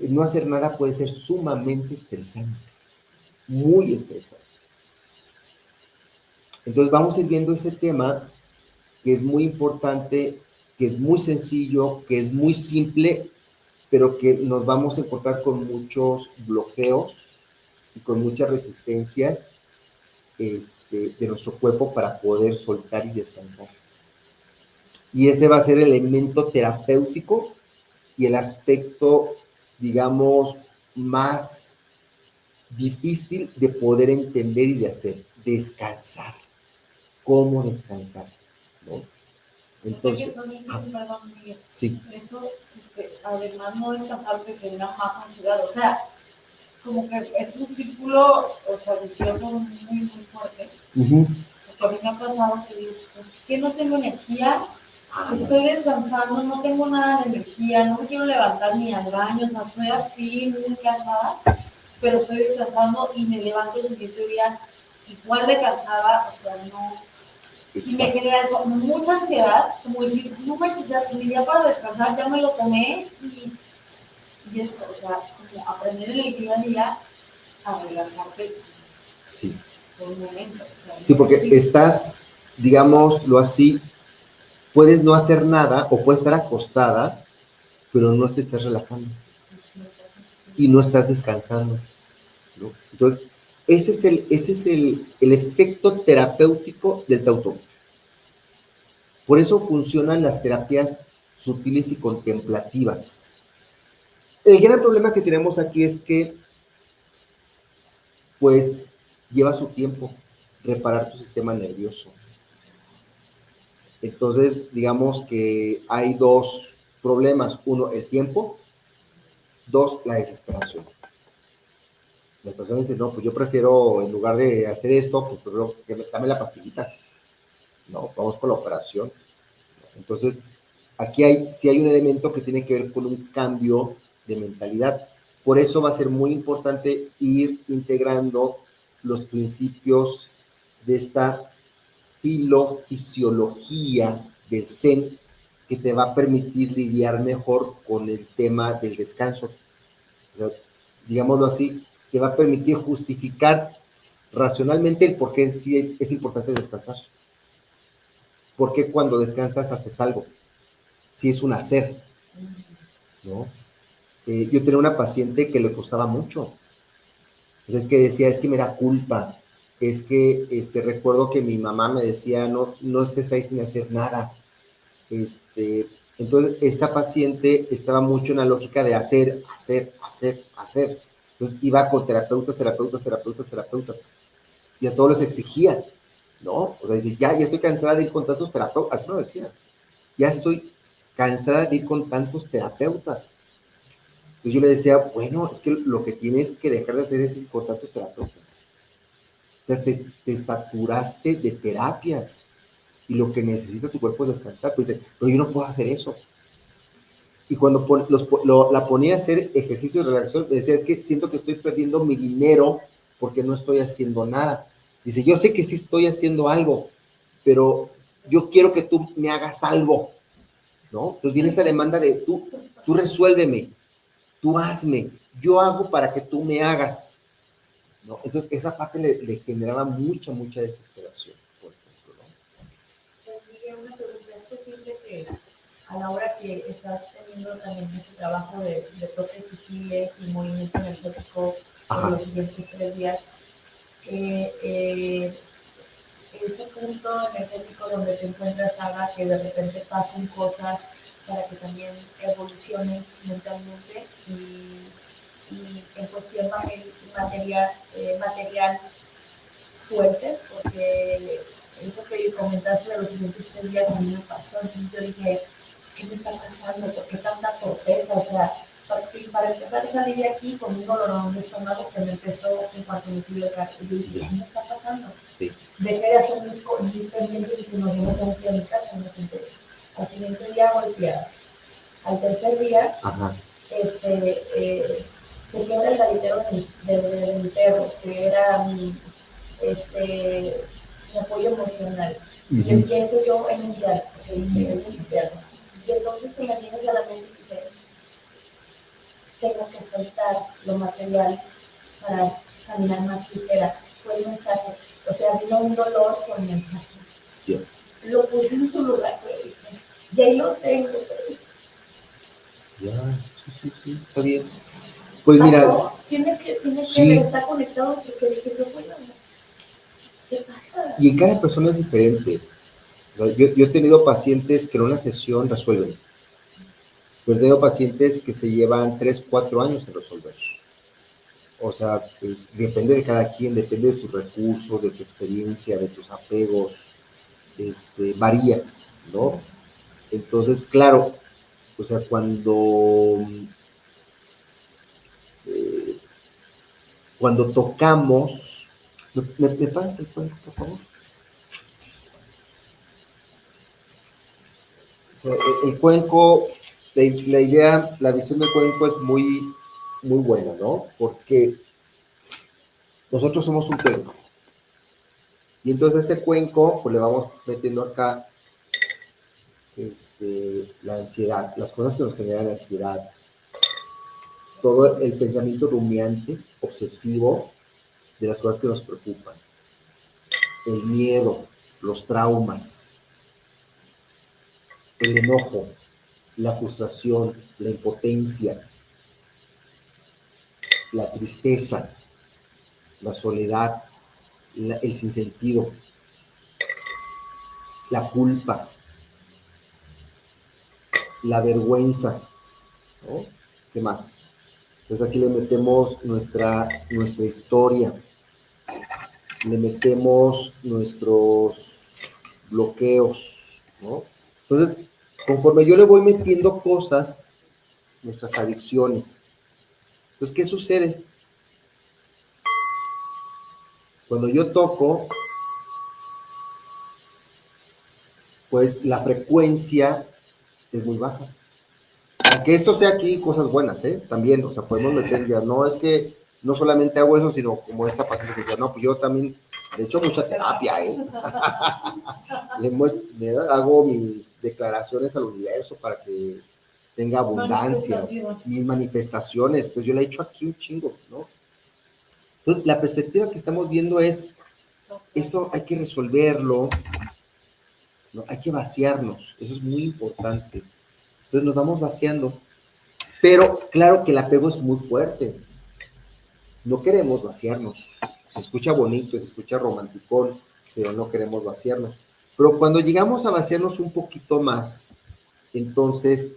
no hacer nada puede ser sumamente estresante, muy estresante. Entonces vamos a ir viendo este tema que es muy importante, que es muy sencillo, que es muy simple, pero que nos vamos a encontrar con muchos bloqueos y con muchas resistencias de nuestro cuerpo para poder soltar y descansar. Y ese va a ser el elemento terapéutico y el aspecto, digamos, más difícil de poder entender y de hacer, descansar. ¿Cómo descansar? ¿No? Entonces, perdón, Miguel. Sí. Eso, además no descansar te genera más ansiedad, o sea, como que es un círculo, o sea, vicioso muy, muy fuerte. Porque a mí me ha pasado que digo, que no tengo energía, estoy descansando, no tengo nada de energía, no me quiero levantar ni al baño, o sea, estoy así, muy cansada, pero estoy descansando y me levanto el siguiente día igual de cansada, o sea, no. Exacto. Y me genera eso, mucha ansiedad, como decir, no manches, ya mi día para descansar ya me lo tomé y eso, o sea, como aprender en el día a día a relajarte. Sí. Por un momento. O sea, sí, porque estás, digámoslo así, puedes no hacer nada o puedes estar acostada, pero no te estás relajando. Y no estás descansando, ¿no? Entonces, ese es el efecto terapéutico del Tao Touch. Por eso funcionan las terapias sutiles y contemplativas. El gran problema que tenemos aquí es que, pues, lleva su tiempo reparar tu sistema nervioso. Entonces, digamos que hay dos problemas. Uno, el tiempo. Dos, la desesperación. Las personas dicen, no, pues yo prefiero, en lugar de hacer esto, pues prefiero que me dame la pastillita. No, vamos con la operación. Entonces, aquí sí hay un elemento que tiene que ver con un cambio de mentalidad. Por eso va a ser muy importante ir integrando los principios de esta filofisiología del Zen que te va a permitir lidiar mejor con el tema del descanso. O sea, digámoslo así, te va a permitir justificar racionalmente el por qué sí es importante descansar. ¿Por qué cuando descansas haces algo? Si es un hacer, ¿no? Yo tenía una paciente que le costaba mucho. Entonces, que decía, es que me da culpa. Es que recuerdo que mi mamá me decía, no estés ahí sin hacer nada. Entonces, esta paciente estaba mucho en la lógica de hacer. Entonces, iba con terapeutas, y a todos les exigía, ¿no? O sea, dice, ya estoy cansada de ir con tantos terapeutas, así me lo decía, ya estoy cansada de ir con tantos terapeutas. Entonces yo le decía, bueno, es que lo que tienes que dejar de hacer es ir con tantos terapeutas. Entonces te saturaste de terapias y lo que necesita tu cuerpo es descansar. Pues dice, pero yo no puedo hacer eso. Y cuando la ponía a hacer ejercicios de relajación, me decía, es que siento que estoy perdiendo mi dinero porque no estoy haciendo nada. Dice, yo sé que sí estoy haciendo algo, pero yo quiero que tú me hagas algo, ¿no? Entonces viene esa demanda de tú resuélveme, tú hazme, yo hago para que tú me hagas, ¿no? Entonces esa parte le generaba mucha desesperación, por ejemplo, ¿no? Miguel, una pregunta, ¿es posible que a la hora que estás teniendo también ese trabajo de toques sutiles y movimiento energético por los siguientes 3 días, ese punto energético donde te encuentras haga que de repente pasen cosas para que también evoluciones mentalmente y en cuestión material sueltes? Porque eso que comentaste de los siguientes 3 días a mí me pasó, entonces yo dije, pues, ¿qué me está pasando? ¿Por qué tanta torpeza? O sea, para empezar salí de aquí con un dolor de estómago que me empezó en cuanto me subió el carro. Y yo dije, ¿qué me está pasando? Sí. Dejé de hacer mis pendientes y que no, yo me tengo que ir a mi casa, me senté. Al siguiente día golpeada. Al tercer día, se quebra el gavetero de mi perro, que era mi apoyo emocional. Y empiezo yo en un llanto, porque dije, es mi perro. Y entonces te me vienes a la mente y dije, tengo que soltar lo material para caminar más ligera. Fue el mensaje. O sea, vino un dolor con mensaje. Yeah. Lo puse en su lugar, pero dije, y ahí lo tengo. Ya, sí, está bien. Pues mira, tiene que estar conectado porque dije, yo puedo. ¿Qué pasa? Y en cada persona es diferente. O sea, yo he tenido pacientes que en una sesión resuelven. Yo he tenido pacientes que se llevan 3, 4 años en resolver. O sea, depende de cada quien, depende de tus recursos, de tu experiencia, de tus apegos, varía, ¿no? Entonces, claro, o sea, cuando tocamos, ¿me pasas el cuenco, por favor? O sea, el cuenco, la idea, la visión del cuenco es muy buena, ¿no? Porque nosotros somos un cuenco. Y entonces este cuenco, pues le vamos metiendo acá la ansiedad, las cosas que nos generan ansiedad, todo el pensamiento rumiante, obsesivo, de las cosas que nos preocupan, el miedo, los traumas, el enojo, la frustración, la impotencia, la tristeza, la soledad, el sinsentido, la culpa, la vergüenza, ¿no? ¿Qué más? Entonces aquí le metemos nuestra historia, le metemos nuestros bloqueos, ¿no? Entonces, conforme yo le voy metiendo cosas, nuestras adicciones, entonces, ¿qué sucede? Cuando yo toco, pues la frecuencia es muy baja. Aunque esto sea aquí cosas buenas, también, o sea, podemos meter ya, no es que no solamente hago eso, sino como esta paciente que decía, no, pues yo también, de hecho, mucha terapia, hago mis declaraciones al universo para que tenga abundancia, mis manifestaciones, pues yo le he hecho aquí un chingo, ¿no? Entonces, la perspectiva que estamos viendo es, esto hay que resolverlo, ¿no? Hay que vaciarnos, eso es muy importante. Entonces nos vamos vaciando. Pero claro que el apego es muy fuerte. No queremos vaciarnos. Se escucha bonito, se escucha romanticón, pero no queremos vaciarnos. Pero cuando llegamos a vaciarnos un poquito más, entonces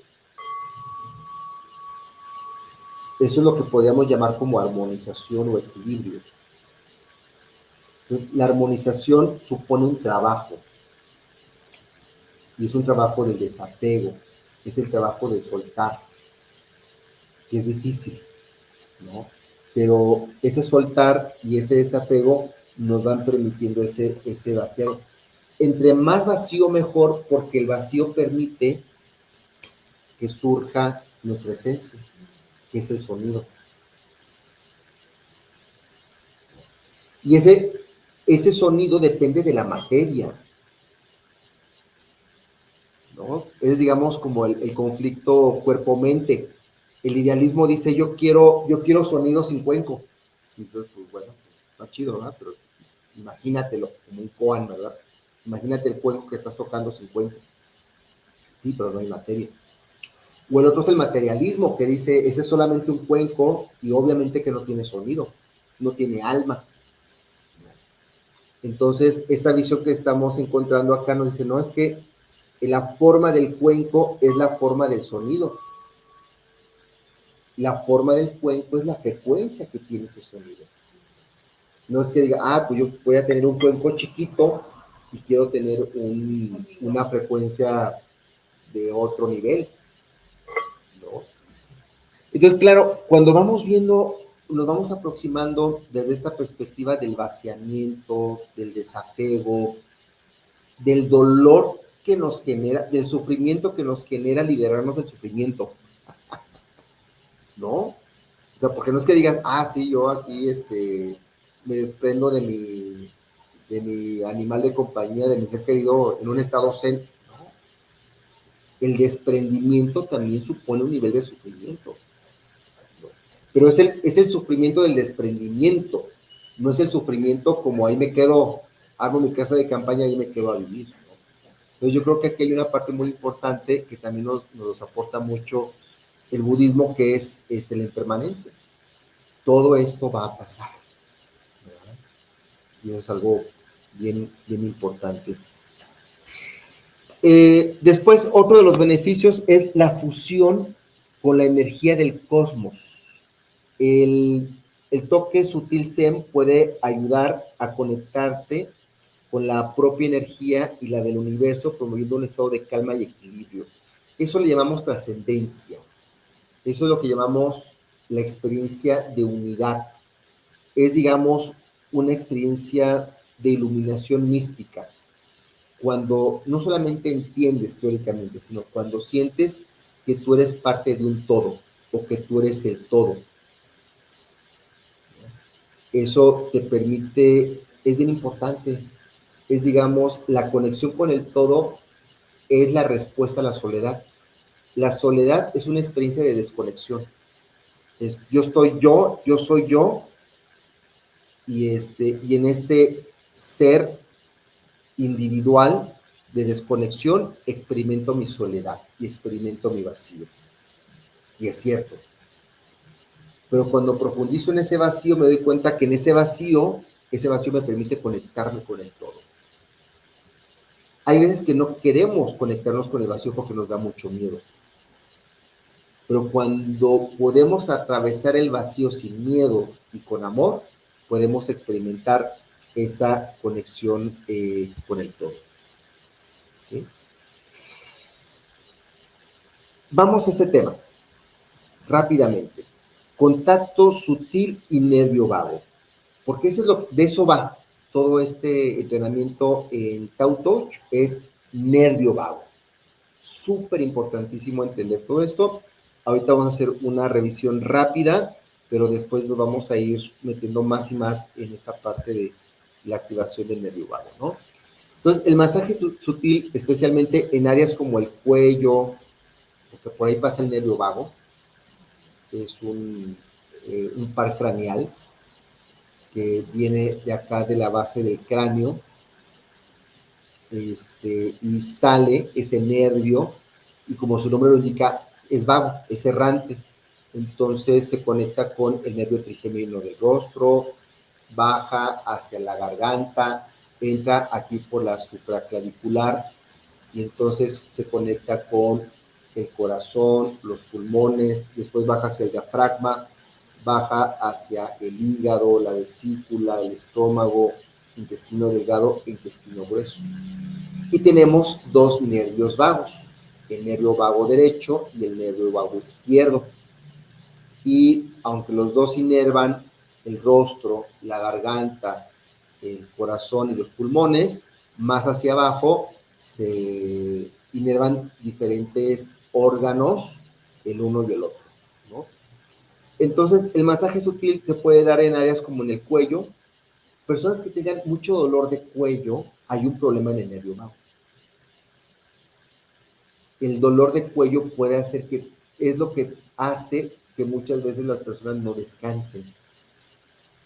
eso es lo que podríamos llamar como armonización o equilibrio. La armonización supone un trabajo, y es un trabajo del desapego, es el trabajo de soltar, que es difícil, ¿no? Pero ese soltar y ese desapego nos van permitiendo ese vaciado. Entre más vacío, mejor, porque el vacío permite que surja nuestra esencia, que es el sonido. Y ese sonido depende de la materia, ¿no? Es, digamos, como el conflicto cuerpo-mente. El idealismo dice, yo quiero sonido sin cuenco. Entonces, pues bueno, está chido, ¿verdad? Pero imagínatelo como un koan, ¿verdad? Imagínate el cuenco que estás tocando sin cuenco. Sí, pero no hay materia. O el otro es el materialismo, que dice, ese es solamente un cuenco y obviamente que no tiene sonido, no tiene alma. Entonces, esta visión que estamos encontrando acá nos dice, no, es que la forma del cuenco es la forma del sonido. La forma del cuenco es la frecuencia que tiene ese sonido. No es que diga, pues yo voy a tener un cuenco chiquito y quiero tener una frecuencia de otro nivel, ¿no? Entonces, claro, cuando vamos viendo, nos vamos aproximando desde esta perspectiva del vaciamiento, del desapego, del dolor que nos genera, del sufrimiento que nos genera liberarnos del sufrimiento, ¿no? O sea, porque no es que digas, sí, yo aquí me desprendo de mi animal de compañía, de mi ser querido, en un estado zen. No. El desprendimiento también supone un nivel de sufrimiento, ¿no? Pero es el sufrimiento del desprendimiento, no es el sufrimiento como ahí me quedo, armo mi casa de campaña y me quedo a vivir, ¿no? Entonces yo creo que aquí hay una parte muy importante que también nos aporta mucho el budismo, que es la impermanencia. Todo esto va a pasar, ¿verdad? Y es algo bien, bien importante. Después, otro de los beneficios es la fusión con la energía del cosmos. El toque sutil Zen puede ayudar a conectarte con la propia energía y la del universo, promoviendo un estado de calma y equilibrio. Eso le llamamos trascendencia. Eso es lo que llamamos la experiencia de unidad. Es, digamos, una experiencia de iluminación mística. Cuando no solamente entiendes teóricamente, sino cuando sientes que tú eres parte de un todo o que tú eres el todo. Eso te permite, es bien importante, es, digamos, la conexión con el todo es la respuesta a la soledad. La soledad es una experiencia de desconexión. Yo soy yo, y en este ser individual de desconexión experimento mi soledad y experimento mi vacío. Y es cierto. Pero cuando profundizo en ese vacío me doy cuenta que en ese vacío me permite conectarme con el todo. Hay veces que no queremos conectarnos con el vacío porque nos da mucho miedo. Pero cuando podemos atravesar el vacío sin miedo y con amor, podemos experimentar esa conexión con el todo. ¿Sí? Vamos a este tema rápidamente. Contacto sutil y nervio vago. Porque de eso va todo este entrenamiento en Tao Touch, es nervio vago. Súper importantísimo entender todo esto. Ahorita vamos a hacer una revisión rápida, pero después nos vamos a ir metiendo más y más en esta parte de la activación del nervio vago, ¿no? Entonces, el masaje sutil, especialmente en áreas como el cuello, porque por ahí pasa el nervio vago, es un par craneal que viene de acá de la base del cráneo, y sale ese nervio, y como su nombre lo indica, es vago, es errante. Entonces se conecta con el nervio trigémino del rostro, baja hacia la garganta, entra aquí por la supraclavicular y entonces se conecta con el corazón, los pulmones, después baja hacia el diafragma, baja hacia el hígado, la vesícula, el estómago, intestino delgado e intestino grueso. Y tenemos dos nervios vagos, el nervio vago derecho y el nervio vago izquierdo. Y aunque los dos inervan el rostro, la garganta, el corazón y los pulmones, más hacia abajo se inervan diferentes órganos, el uno y el otro, ¿no? Entonces, el masaje sutil se puede dar en áreas como en el cuello. Personas que tengan mucho dolor de cuello, hay un problema en el nervio vago. El dolor de cuello puede hacer que, es lo que hace que muchas veces las personas no descansen.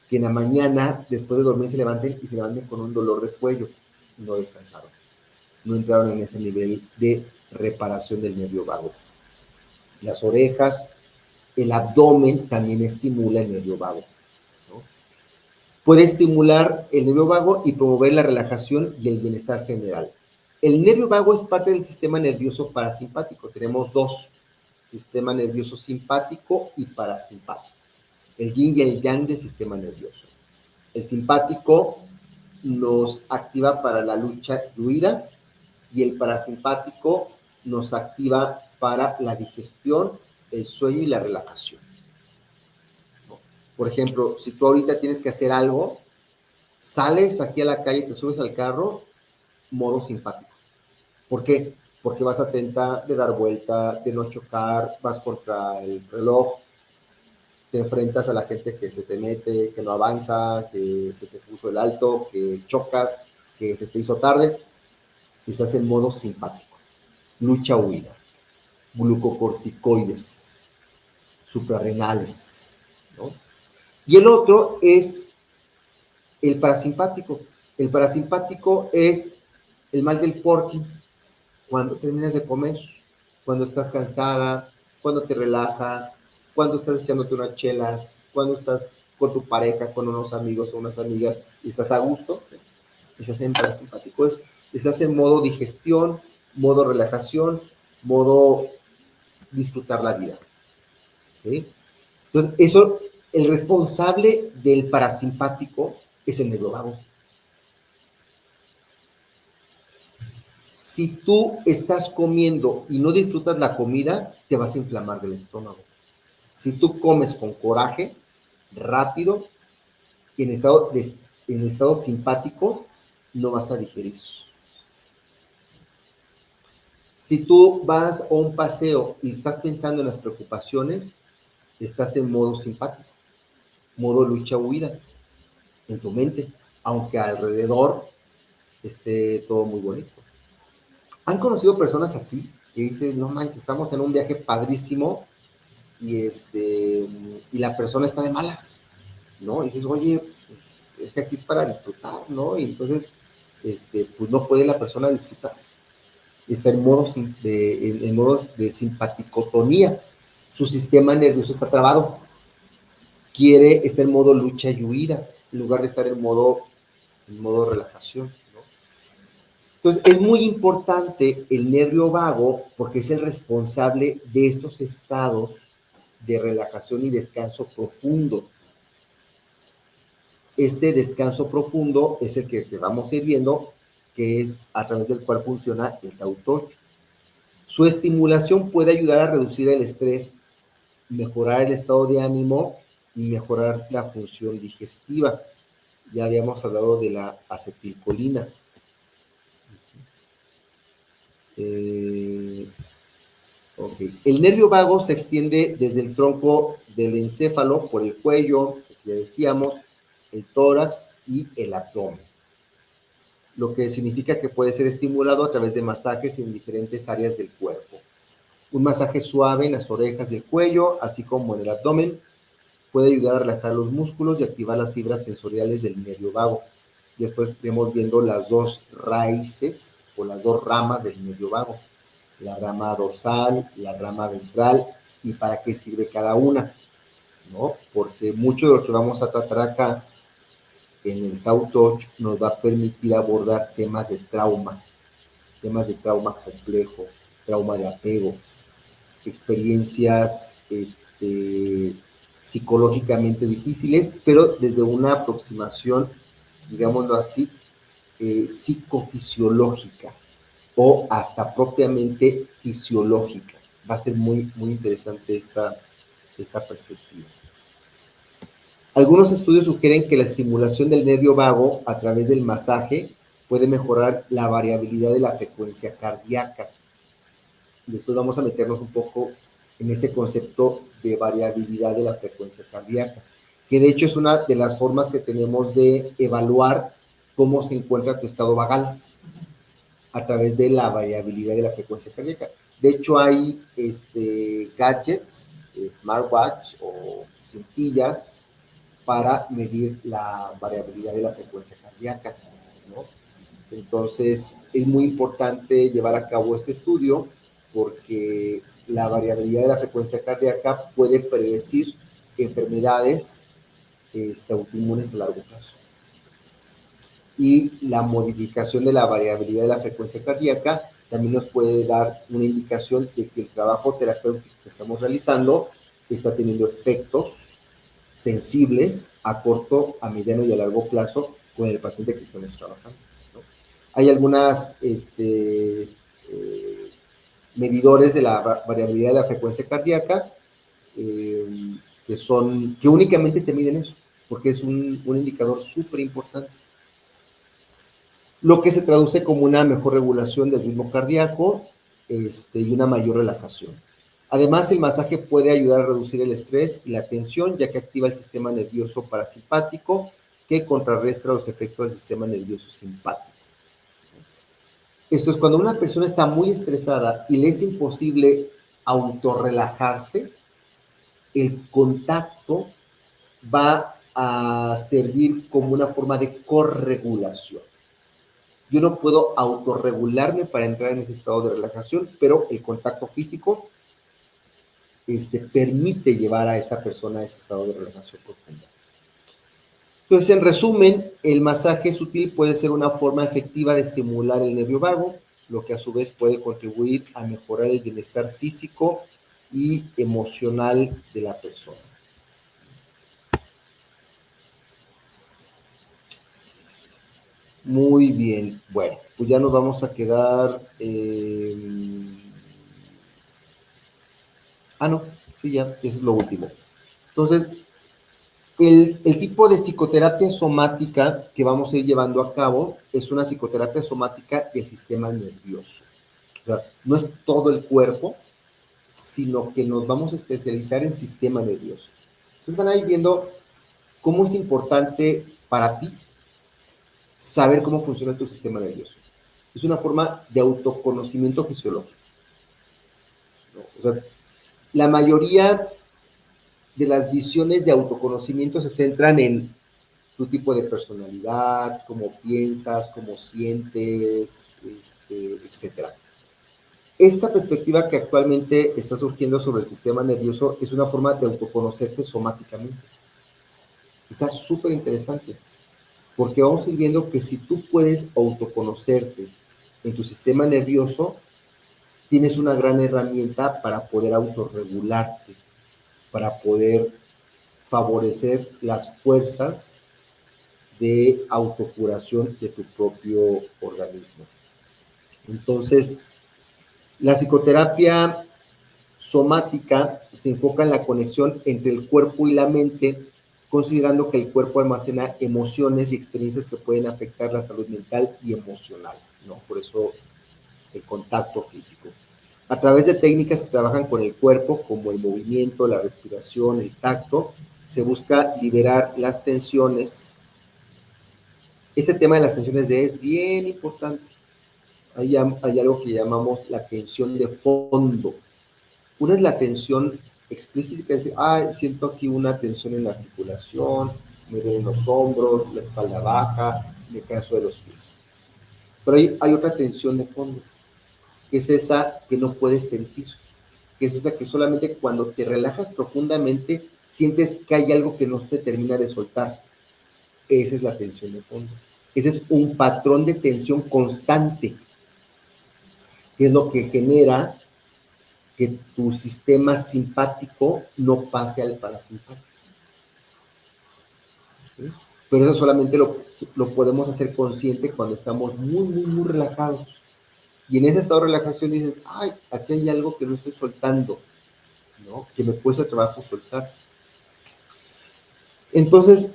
Que en la mañana, después de dormir, se levanten y se levanten con un dolor de cuello. No descansaron. No entraron en ese nivel de reparación del nervio vago. Las orejas, el abdomen también estimula el nervio vago, ¿no? Puede estimular el nervio vago y promover la relajación y el bienestar general. El nervio vago es parte del sistema nervioso parasimpático. Tenemos dos, sistema nervioso simpático y parasimpático. El yin y el yang del sistema nervioso. El simpático nos activa para la lucha y huida y el parasimpático nos activa para la digestión, el sueño y la relajación. Por ejemplo, si tú ahorita tienes que hacer algo, sales aquí a la calle, te subes al carro, modo simpático. ¿Por qué? Porque vas atenta de dar vuelta, de no chocar, vas contra el reloj, te enfrentas a la gente que se te mete, que no avanza, que se te puso el alto, que chocas, que se te hizo tarde, y estás en modo simpático. Lucha-huida, glucocorticoides, suprarrenales, ¿no? Y el otro es el parasimpático. El parasimpático es el mal del porqui. Cuando terminas de comer, cuando estás cansada, cuando te relajas, cuando estás echándote unas chelas, cuando estás con tu pareja, con unos amigos o unas amigas y estás a gusto, estás en parasimpático, estás en modo digestión, modo relajación, modo disfrutar la vida. ¿Sí? Entonces, eso, el responsable del parasimpático es el nervio vago. Si tú estás comiendo y no disfrutas la comida, te vas a inflamar del estómago. Si tú comes con coraje, rápido, en estado simpático, no vas a digerir. Si tú vas a un paseo y estás pensando en las preocupaciones, estás en modo simpático, modo lucha-huida, en tu mente, aunque alrededor esté todo muy bonito. ¿Han conocido personas así? Que dices, no manches, estamos en un viaje padrísimo y la persona está de malas, ¿no? Y dices, oye, pues, es que aquí es para disfrutar, ¿no? Y entonces, pues no puede la persona disfrutar. Está en modos de simpaticotonía. Su sistema nervioso está trabado. Está en modo lucha y huida, en lugar de estar en modo relajación. Entonces, es muy importante el nervio vago porque es el responsable de estos estados de relajación y descanso profundo. Este descanso profundo es el que vamos a ir viendo, que es a través del cual funciona el Tao Te Ching. Su estimulación puede ayudar a reducir el estrés, mejorar el estado de ánimo y mejorar la función digestiva. Ya habíamos hablado de la acetilcolina. Okay. El nervio vago se extiende desde el tronco del encéfalo por el cuello, ya decíamos, el tórax y el abdomen, lo que significa que puede ser estimulado a través de masajes en diferentes áreas del cuerpo. Un masaje suave en las orejas y el cuello, así como en el abdomen, puede ayudar a relajar los músculos y activar las fibras sensoriales del nervio vago. Después iremos viendo las dos raíces o las dos ramas del nervio vago, la rama dorsal, la rama ventral y para qué sirve cada una, ¿no? Porque mucho de lo que vamos a tratar acá en el Tao Touch nos va a permitir abordar temas de trauma complejo, trauma de apego, experiencias psicológicamente difíciles, pero desde una aproximación, digámoslo así, psicofisiológica o hasta propiamente fisiológica. Va a ser muy, muy interesante esta perspectiva. Algunos estudios sugieren que la estimulación del nervio vago a través del masaje puede mejorar la variabilidad de la frecuencia cardíaca. Después vamos a meternos un poco en este concepto de variabilidad de la frecuencia cardíaca, que de hecho es una de las formas que tenemos de evaluar cómo se encuentra tu estado vagal, a través de la variabilidad de la frecuencia cardíaca. De hecho, hay gadgets, smartwatch o cintillas para medir la variabilidad de la frecuencia cardíaca, ¿no? Entonces, es muy importante llevar a cabo este estudio porque la variabilidad de la frecuencia cardíaca puede predecir enfermedades autoinmunes a largo plazo. Y la modificación de la variabilidad de la frecuencia cardíaca también nos puede dar una indicación de que el trabajo terapéutico que estamos realizando está teniendo efectos sensibles a corto, a mediano y a largo plazo con el paciente que estamos trabajando, ¿no? Hay algunas medidores de la variabilidad de la frecuencia cardíaca que únicamente te miden eso, porque es un indicador súper importante. Lo que se traduce como una mejor regulación del ritmo cardíaco y una mayor relajación. Además, el masaje puede ayudar a reducir el estrés y la tensión, ya que activa el sistema nervioso parasimpático, que contrarresta los efectos del sistema nervioso simpático. Esto es cuando una persona está muy estresada y le es imposible autorrelajarse, el contacto va a servir como una forma de corregulación. Yo no puedo autorregularme para entrar en ese estado de relajación, pero el contacto físico permite llevar a esa persona a ese estado de relajación profunda. Entonces, en resumen, el masaje sutil puede ser una forma efectiva de estimular el nervio vago, lo que a su vez puede contribuir a mejorar el bienestar físico y emocional de la persona. Muy bien, bueno, pues ya nos vamos a quedar... no, sí, ya, eso es lo último. Entonces, el tipo de psicoterapia somática que vamos a ir llevando a cabo es una psicoterapia somática del sistema nervioso. O sea, no es todo el cuerpo, sino que nos vamos a especializar en sistema nervioso. Entonces van a ir viendo cómo es importante para ti saber cómo funciona tu sistema nervioso. Es una forma de autoconocimiento fisiológico, ¿no? O sea, la mayoría de las visiones de autoconocimiento se centran en tu tipo de personalidad, cómo piensas, cómo sientes, etc. Esta perspectiva que actualmente está surgiendo sobre el sistema nervioso es una forma de autoconocerte somáticamente. Está súper interesante, porque vamos a ir viendo que si tú puedes autoconocerte en tu sistema nervioso, tienes una gran herramienta para poder autorregularte, para poder favorecer las fuerzas de autocuración de tu propio organismo. Entonces, la psicoterapia somática se enfoca en la conexión entre el cuerpo y la mente, considerando que el cuerpo almacena emociones y experiencias que pueden afectar la salud mental y emocional, ¿no? Por eso el contacto físico. A través de técnicas que trabajan con el cuerpo, como el movimiento, la respiración, el tacto, se busca liberar las tensiones. Este tema de las tensiones es bien importante. Hay algo que llamamos la tensión de fondo. Una es la tensión explícita, que es, siento aquí una tensión en la articulación, me duelen los hombros, la espalda baja, me canso de los pies. Pero hay otra tensión de fondo, que es esa que no puedes sentir. que es esa que solamente cuando te relajas profundamente sientes que hay algo que no te termina de soltar. Esa es la tensión de fondo. Ese es un patrón de tensión constante, que es lo que genera que tu sistema simpático no pase al parasimpático. ¿Sí? Pero eso solamente lo podemos hacer consciente cuando estamos muy relajados. Y en ese estado de relajación dices, ay, aquí hay algo que no estoy soltando, ¿no? Que me cuesta trabajo soltar. Entonces,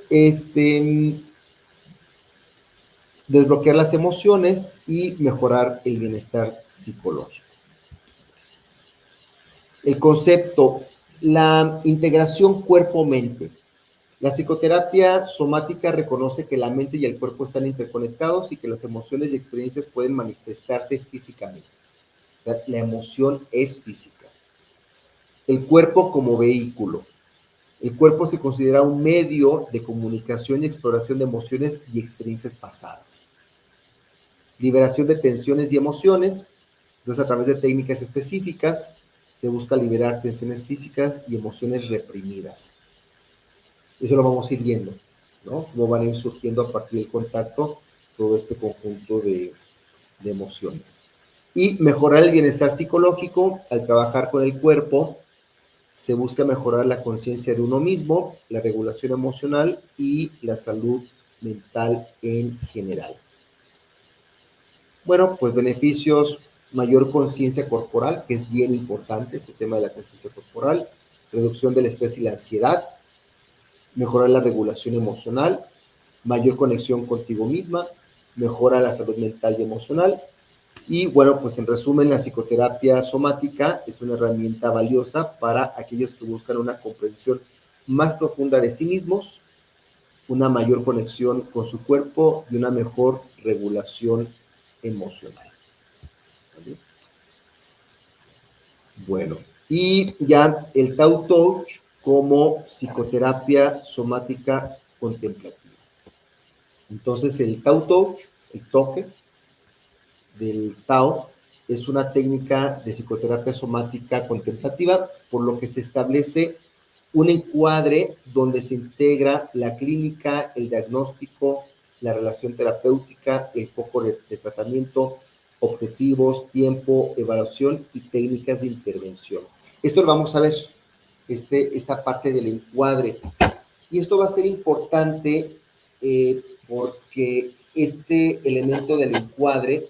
desbloquear las emociones y mejorar el bienestar psicológico. El concepto, la integración cuerpo-mente. La psicoterapia somática reconoce que la mente y el cuerpo están interconectados y que las emociones y experiencias pueden manifestarse físicamente. O sea, la emoción es física. El cuerpo como vehículo. El cuerpo se considera un medio de comunicación y exploración de emociones y experiencias pasadas. Liberación de tensiones y emociones. Entonces, a través de técnicas específicas, se busca liberar tensiones físicas y emociones reprimidas. Eso lo vamos a ir viendo, ¿no? Cómo van a ir surgiendo a partir del contacto todo este conjunto de emociones. Y mejorar el bienestar psicológico. Al trabajar con el cuerpo, se busca mejorar la conciencia de uno mismo, la regulación emocional y la salud mental en general. Bueno, pues beneficios: mayor conciencia corporal, que es bien importante este tema de la conciencia corporal, reducción del estrés y la ansiedad, mejorar la regulación emocional, mayor conexión contigo misma, mejora la salud mental y emocional. Y bueno, pues en resumen, la psicoterapia somática es una herramienta valiosa para aquellos que buscan una comprensión más profunda de sí mismos, una mayor conexión con su cuerpo y una mejor regulación emocional. ¿Vale? Bueno, y ya el Tao Touch como psicoterapia somática contemplativa. Entonces, el Tao Touch, el toque del Tao, es una técnica de psicoterapia somática contemplativa, por lo que se establece un encuadre donde se integra la clínica, el diagnóstico, la relación terapéutica, el foco de tratamiento, objetivos, tiempo, evaluación y técnicas de intervención. Esto lo vamos a ver, esta parte del encuadre. Y esto va a ser importante porque este elemento del encuadre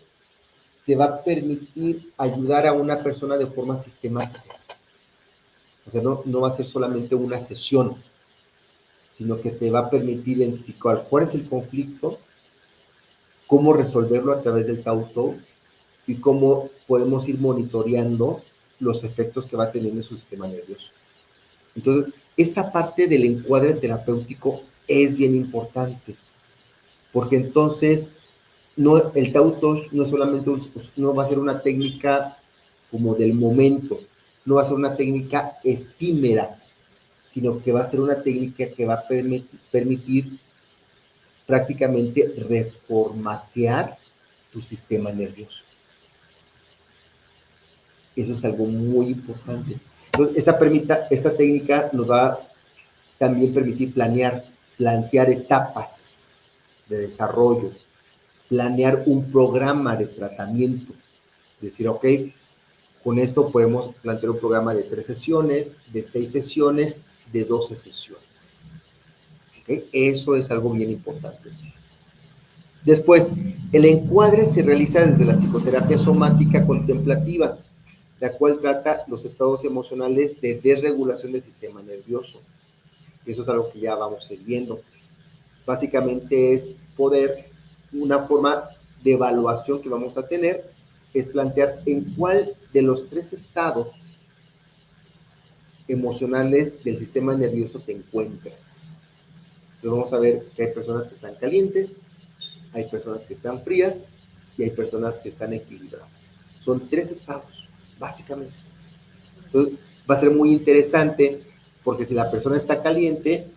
te va a permitir ayudar a una persona de forma sistemática. O sea, no va a ser solamente una sesión, sino que te va a permitir identificar cuál es el conflicto, cómo resolverlo a través del Tao Touch y cómo podemos ir monitoreando los efectos que va teniendo en su sistema nervioso. Entonces, esta parte del encuadre terapéutico es bien importante, porque entonces el Tao Touch no solamente no va a ser una técnica como del momento, no va a ser una técnica efímera, sino que va a ser una técnica que va a permitir prácticamente reformatear tu sistema nervioso. Eso es algo muy importante. Entonces, esta técnica nos va a también permitir plantear etapas de desarrollo, planear un programa de tratamiento. Decir, ok, con esto podemos plantear un programa de 3 sesiones, de 6 sesiones, de 12 sesiones. ¿Okay? Eso es algo bien importante. Después, el encuadre se realiza desde la psicoterapia somática contemplativa, la cual trata los estados emocionales de desregulación del sistema nervioso. Eso es algo que ya vamos a ir viendo. Básicamente es una forma de evaluación que vamos a tener, es plantear en cuál de los 3 estados emocionales del sistema nervioso te encuentras. Entonces vamos a ver que hay personas que están calientes, hay personas que están frías y hay personas que están equilibradas. Son 3 estados, básicamente. Entonces va a ser muy interesante porque si la persona está caliente,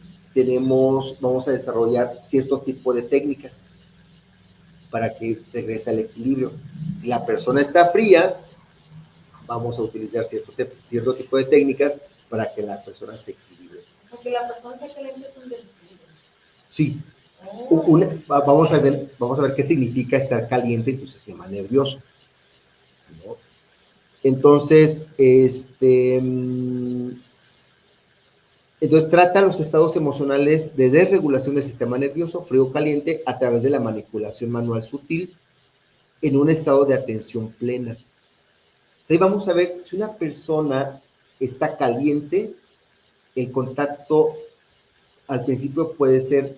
vamos a desarrollar cierto tipo de técnicas para que regrese al equilibrio. Si la persona está fría, vamos a utilizar cierto tipo de técnicas para que la persona se equilibre. O sea, que la persona está caliente es un desequilibrio. Sí. Vamos a ver qué significa estar caliente en tu sistema nervioso, ¿no? Entonces, entonces trata los estados emocionales de desregulación del sistema nervioso, frío o caliente, a través de la manipulación manual sutil en un estado de atención plena. Entonces vamos a ver si una persona está caliente, el contacto al principio puede ser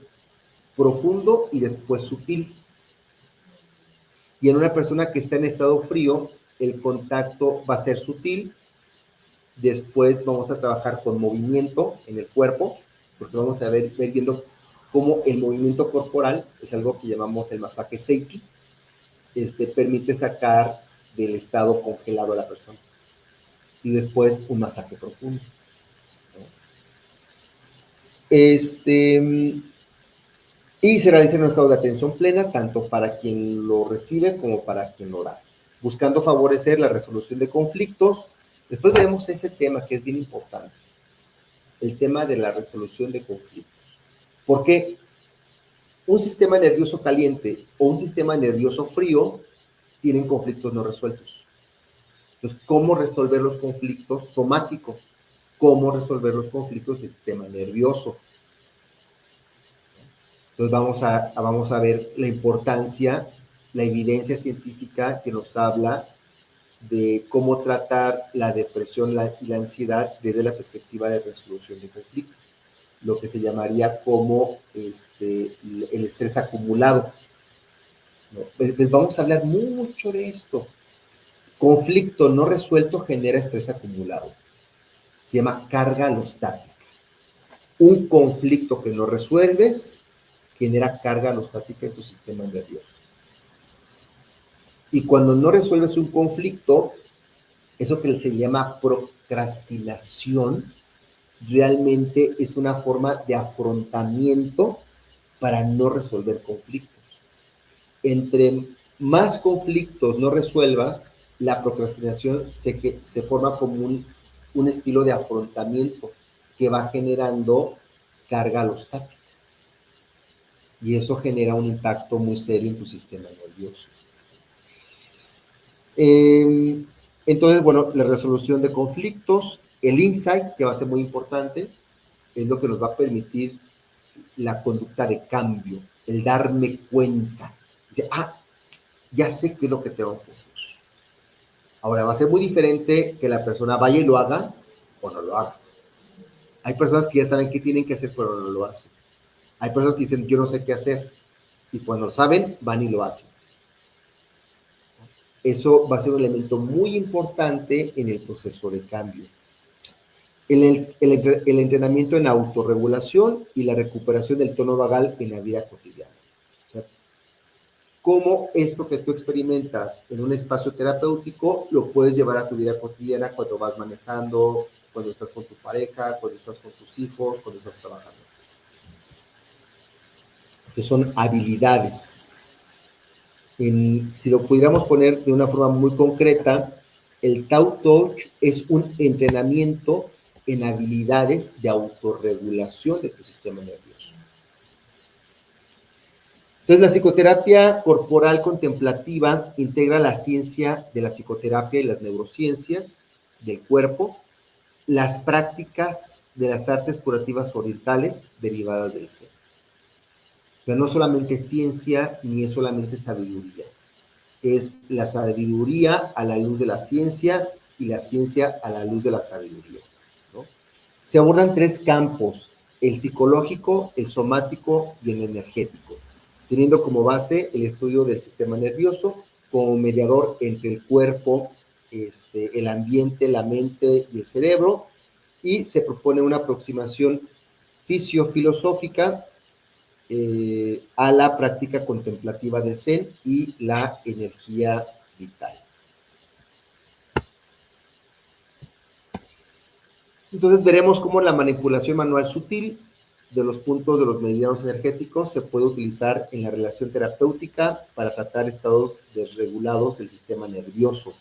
profundo y después sutil. Y en una persona que está en estado frío, el contacto va a ser sutil. Después vamos a trabajar con movimiento en el cuerpo, porque vamos a ver viendo cómo el movimiento corporal es algo que llamamos el masaje Seiki, permite sacar del estado congelado a la persona. Y después un masaje profundo, ¿no? Y se realiza en un estado de atención plena, tanto para quien lo recibe como para quien lo da, buscando favorecer la resolución de conflictos. Después veremos ese tema que es bien importante, el tema de la resolución de conflictos. Porque un sistema nervioso caliente o un sistema nervioso frío tienen conflictos no resueltos. Entonces, ¿cómo resolver los conflictos somáticos? ¿Cómo resolver los conflictos del sistema nervioso? Entonces vamos a ver la importancia, la evidencia científica que nos habla de cómo tratar la depresión y la ansiedad desde la perspectiva de resolución de conflictos, lo que se llamaría como el estrés acumulado, ¿no? Pues vamos a hablar mucho de esto. Conflicto no resuelto genera estrés acumulado. Se llama carga alostática. Un conflicto que no resuelves genera carga alostática en tu sistema nervioso. Y cuando no resuelves un conflicto, eso que se llama procrastinación, realmente es una forma de afrontamiento para no resolver conflictos. Entre más conflictos no resuelvas, la procrastinación se forma como un estilo de afrontamiento que va generando carga alostática. Y eso genera un impacto muy serio en tu sistema nervioso. Entonces, bueno, la resolución de conflictos, el insight, que va a ser muy importante, es lo que nos va a permitir la conducta de cambio, el darme cuenta. Dice, ya sé qué es lo que tengo que hacer. Ahora, va a ser muy diferente que la persona vaya y lo haga o no lo haga. Hay personas que ya saben qué tienen que hacer, pero no lo hacen. Hay personas que dicen, yo no sé qué hacer. Y cuando lo saben, van y lo hacen. Eso va a ser un elemento muy importante en el proceso de cambio. El entrenamiento en autorregulación y la recuperación del tono vagal en la vida cotidiana. O sea, cómo esto que tú experimentas en un espacio terapéutico lo puedes llevar a tu vida cotidiana cuando vas manejando, cuando estás con tu pareja, cuando estás con tus hijos, cuando estás trabajando. Que son habilidades. Si lo pudiéramos poner de una forma muy concreta, el Tao Touch es un entrenamiento en habilidades de autorregulación de tu sistema nervioso. Entonces, la psicoterapia corporal contemplativa integra la ciencia de la psicoterapia y las neurociencias del cuerpo, las prácticas de las artes curativas orientales derivadas del Zen. O sea, no solamente ciencia, ni es solamente sabiduría. Es la sabiduría a la luz de la ciencia y la ciencia a la luz de la sabiduría, ¿no? Se abordan 3 campos, el psicológico, el somático y el energético, teniendo como base el estudio del sistema nervioso como mediador entre el cuerpo, el ambiente, la mente y el cerebro, y se propone una aproximación fisiofilosófica a la práctica contemplativa del Zen y la energía vital. Entonces veremos cómo la manipulación manual sutil de los puntos de los meridianos energéticos se puede utilizar en la relación terapéutica para tratar estados desregulados del sistema nervioso,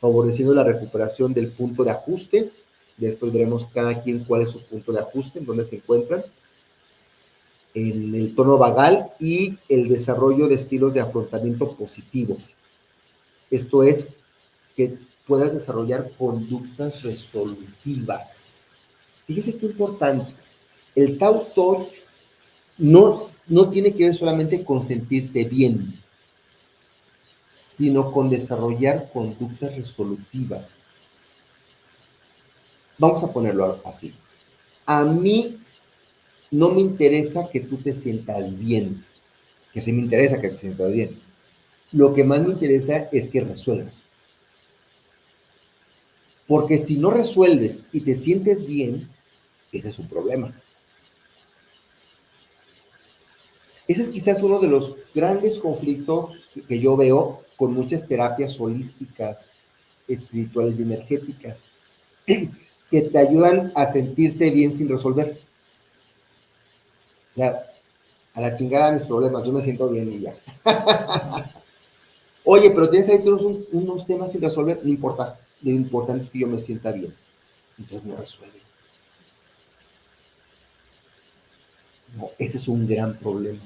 favoreciendo la recuperación del punto de ajuste. Después veremos cada quien cuál es su punto de ajuste, en dónde se encuentran, en el tono vagal, y el desarrollo de estilos de afrontamiento positivos. Esto es, que puedas desarrollar conductas resolutivas. Fíjese qué importante. El Tao Touch no tiene que ver solamente con sentirte bien, sino con desarrollar conductas resolutivas. Vamos a ponerlo así. A mí no me interesa que tú te sientas bien, que sí me interesa que te sientas bien. Lo que más me interesa es que resuelvas. Porque si no resuelves y te sientes bien, ese es un problema. Ese es quizás uno de los grandes conflictos que yo veo con muchas terapias holísticas, espirituales y energéticas, que te ayudan a sentirte bien sin resolver. O sea, a la chingada mis problemas, yo me siento bien y ya. Oye, pero tienes ahí unos temas sin resolver, no importa. Lo importante es que yo me sienta bien. Entonces no resuelve. No, ese es un gran problema.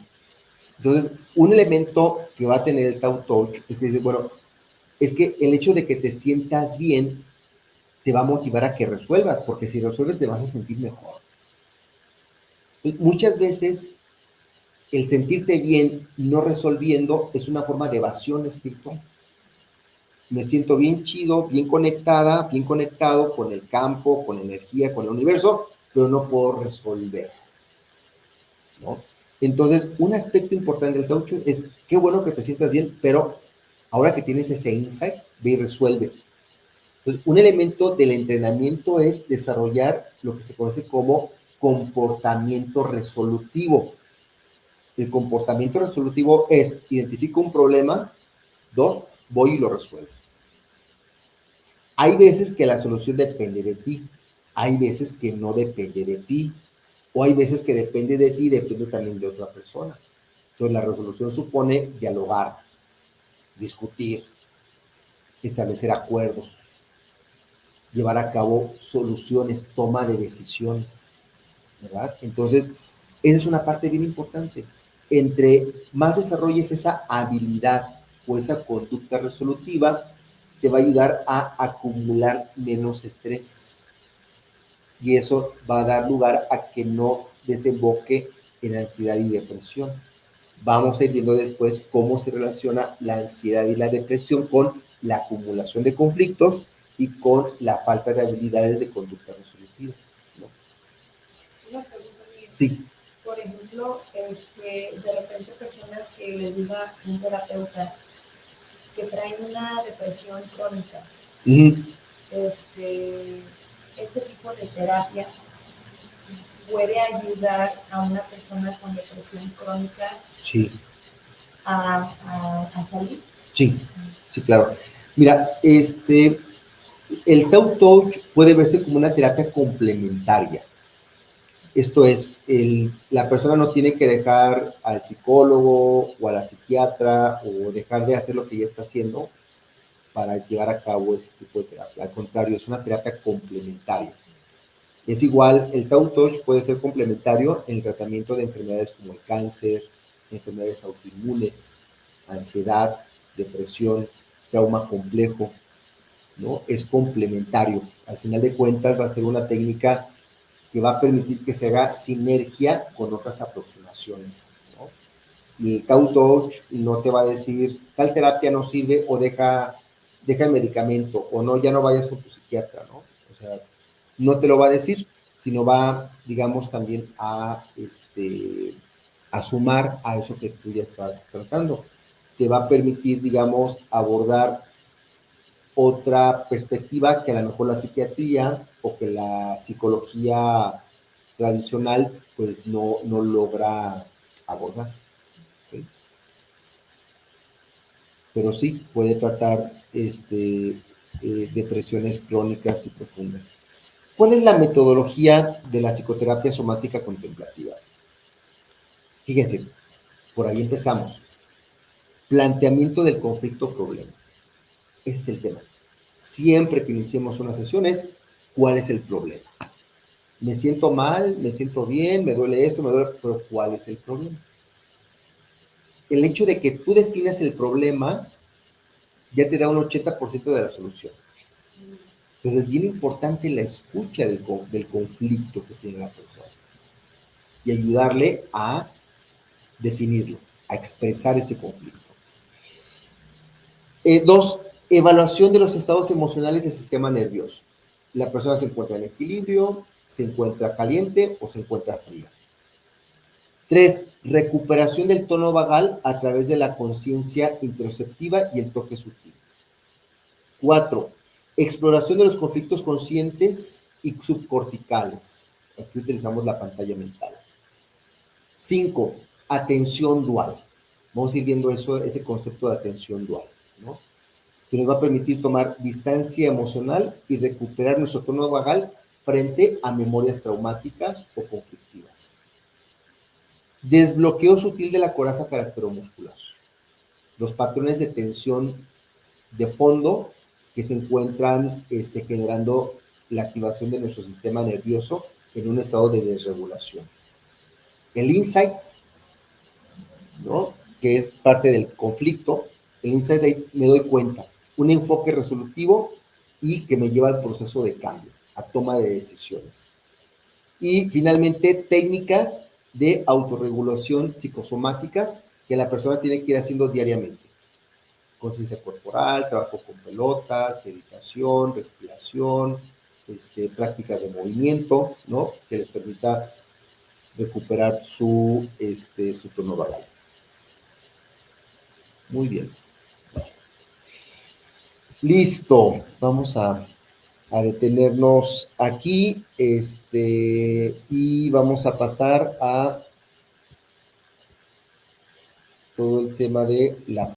Entonces, un elemento que va a tener el Tao Touch es que dice, bueno, es que el hecho de que te sientas bien te va a motivar a que resuelvas, porque si resuelves te vas a sentir mejor. Entonces, muchas veces el sentirte bien no resolviendo es una forma de evasión espiritual. Me siento bien chido, bien conectada, bien conectado con el campo, con la energía, con el universo, pero no puedo resolver, ¿no? Entonces, un aspecto importante del Tao Te es qué bueno que te sientas bien, pero ahora que tienes ese insight, ve y resuelve. Entonces, un elemento del entrenamiento es desarrollar lo que se conoce como comportamiento resolutivo. El comportamiento resolutivo es, identifico un problema, 2, voy y lo resuelvo. Hay veces que la solución depende de ti, hay veces que no depende de ti, o hay veces que depende de ti y depende también de otra persona. Entonces, la resolución supone dialogar, discutir, establecer acuerdos, llevar a cabo soluciones, toma de decisiones, ¿verdad? Entonces, esa es una parte bien importante. Entre más desarrolles esa habilidad o esa conducta resolutiva, te va a ayudar a acumular menos estrés. Y eso va a dar lugar a que no desemboque en ansiedad y depresión. Vamos a ir viendo después cómo se relaciona la ansiedad y la depresión con la acumulación de conflictos y con la falta de habilidades de conducta resolutiva, ¿no? Una pregunta mía. Sí. Por ejemplo, de repente personas que les diga un terapeuta que traen una depresión crónica, este tipo de terapia puede ayudar a una persona con depresión crónica, Sí, a salir. sí, sí, claro. Mira, el Tao Touch puede verse como una terapia complementaria. Esto es, la persona no tiene que dejar al psicólogo o a la psiquiatra o dejar de hacer lo que ya está haciendo para llevar a cabo este tipo de terapia. Al contrario, es una terapia complementaria. Es igual, el Tao Touch puede ser complementario en el tratamiento de enfermedades como el cáncer, enfermedades autoinmunes, ansiedad, depresión, trauma complejo, ¿no? Es complementario. Al final de cuentas va a ser una técnica que va a permitir que se haga sinergia con otras aproximaciones, ¿no? El Tao Touch no te va a decir, tal terapia no sirve o deja el medicamento, o no, ya no vayas con tu psiquiatra, ¿no? O sea, no te lo va a decir, sino va, digamos, también a sumar a eso que tú ya estás tratando. Te va a permitir, digamos, abordar otra perspectiva que a lo mejor la psiquiatría o que la psicología tradicional pues no logra abordar. ¿Okay? Pero sí puede tratar depresiones crónicas y profundas. ¿Cuál es la metodología de la psicoterapia somática contemplativa? Fíjense, por ahí empezamos. Planteamiento del conflicto-problema. Ese es el tema. siempre que iniciemos una sesión es, ¿cuál es el problema? Me siento mal, me siento bien, me duele esto, me duele, pero ¿cuál es el problema? El hecho de que tú definas el problema ya te da un 80% de la solución. Entonces es bien importante la escucha del conflicto que tiene la persona y ayudarle a definirlo, a expresar ese conflicto. 2, evaluación de los estados emocionales del sistema nervioso. La persona se encuentra en equilibrio, se encuentra caliente o se encuentra fría. 3, recuperación del tono vagal a través de la conciencia interoceptiva y el toque sutil. 4, exploración de los conflictos conscientes y subcorticales. Aquí utilizamos la pantalla mental. 5, atención dual. Vamos a ir viendo ese concepto de atención dual, ¿no? Que nos va a permitir tomar distancia emocional y recuperar nuestro tono vagal frente a memorias traumáticas o conflictivas. Desbloqueo sutil de la coraza caracteromuscular. Los patrones de tensión de fondo que se encuentran generando la activación de nuestro sistema nervioso en un estado de desregulación. El insight, ¿no? Que es parte del conflicto, el insight de me doy cuenta, un enfoque resolutivo y que me lleva al proceso de cambio, a toma de decisiones. Y finalmente, técnicas de autorregulación psicosomáticas que la persona tiene que ir haciendo diariamente. Conciencia corporal, trabajo con pelotas, meditación, respiración, prácticas de movimiento, ¿no? Que les permita recuperar su tono vagal. Muy bien. Listo. Vamos a detenernos aquí y vamos a pasar a todo el tema de la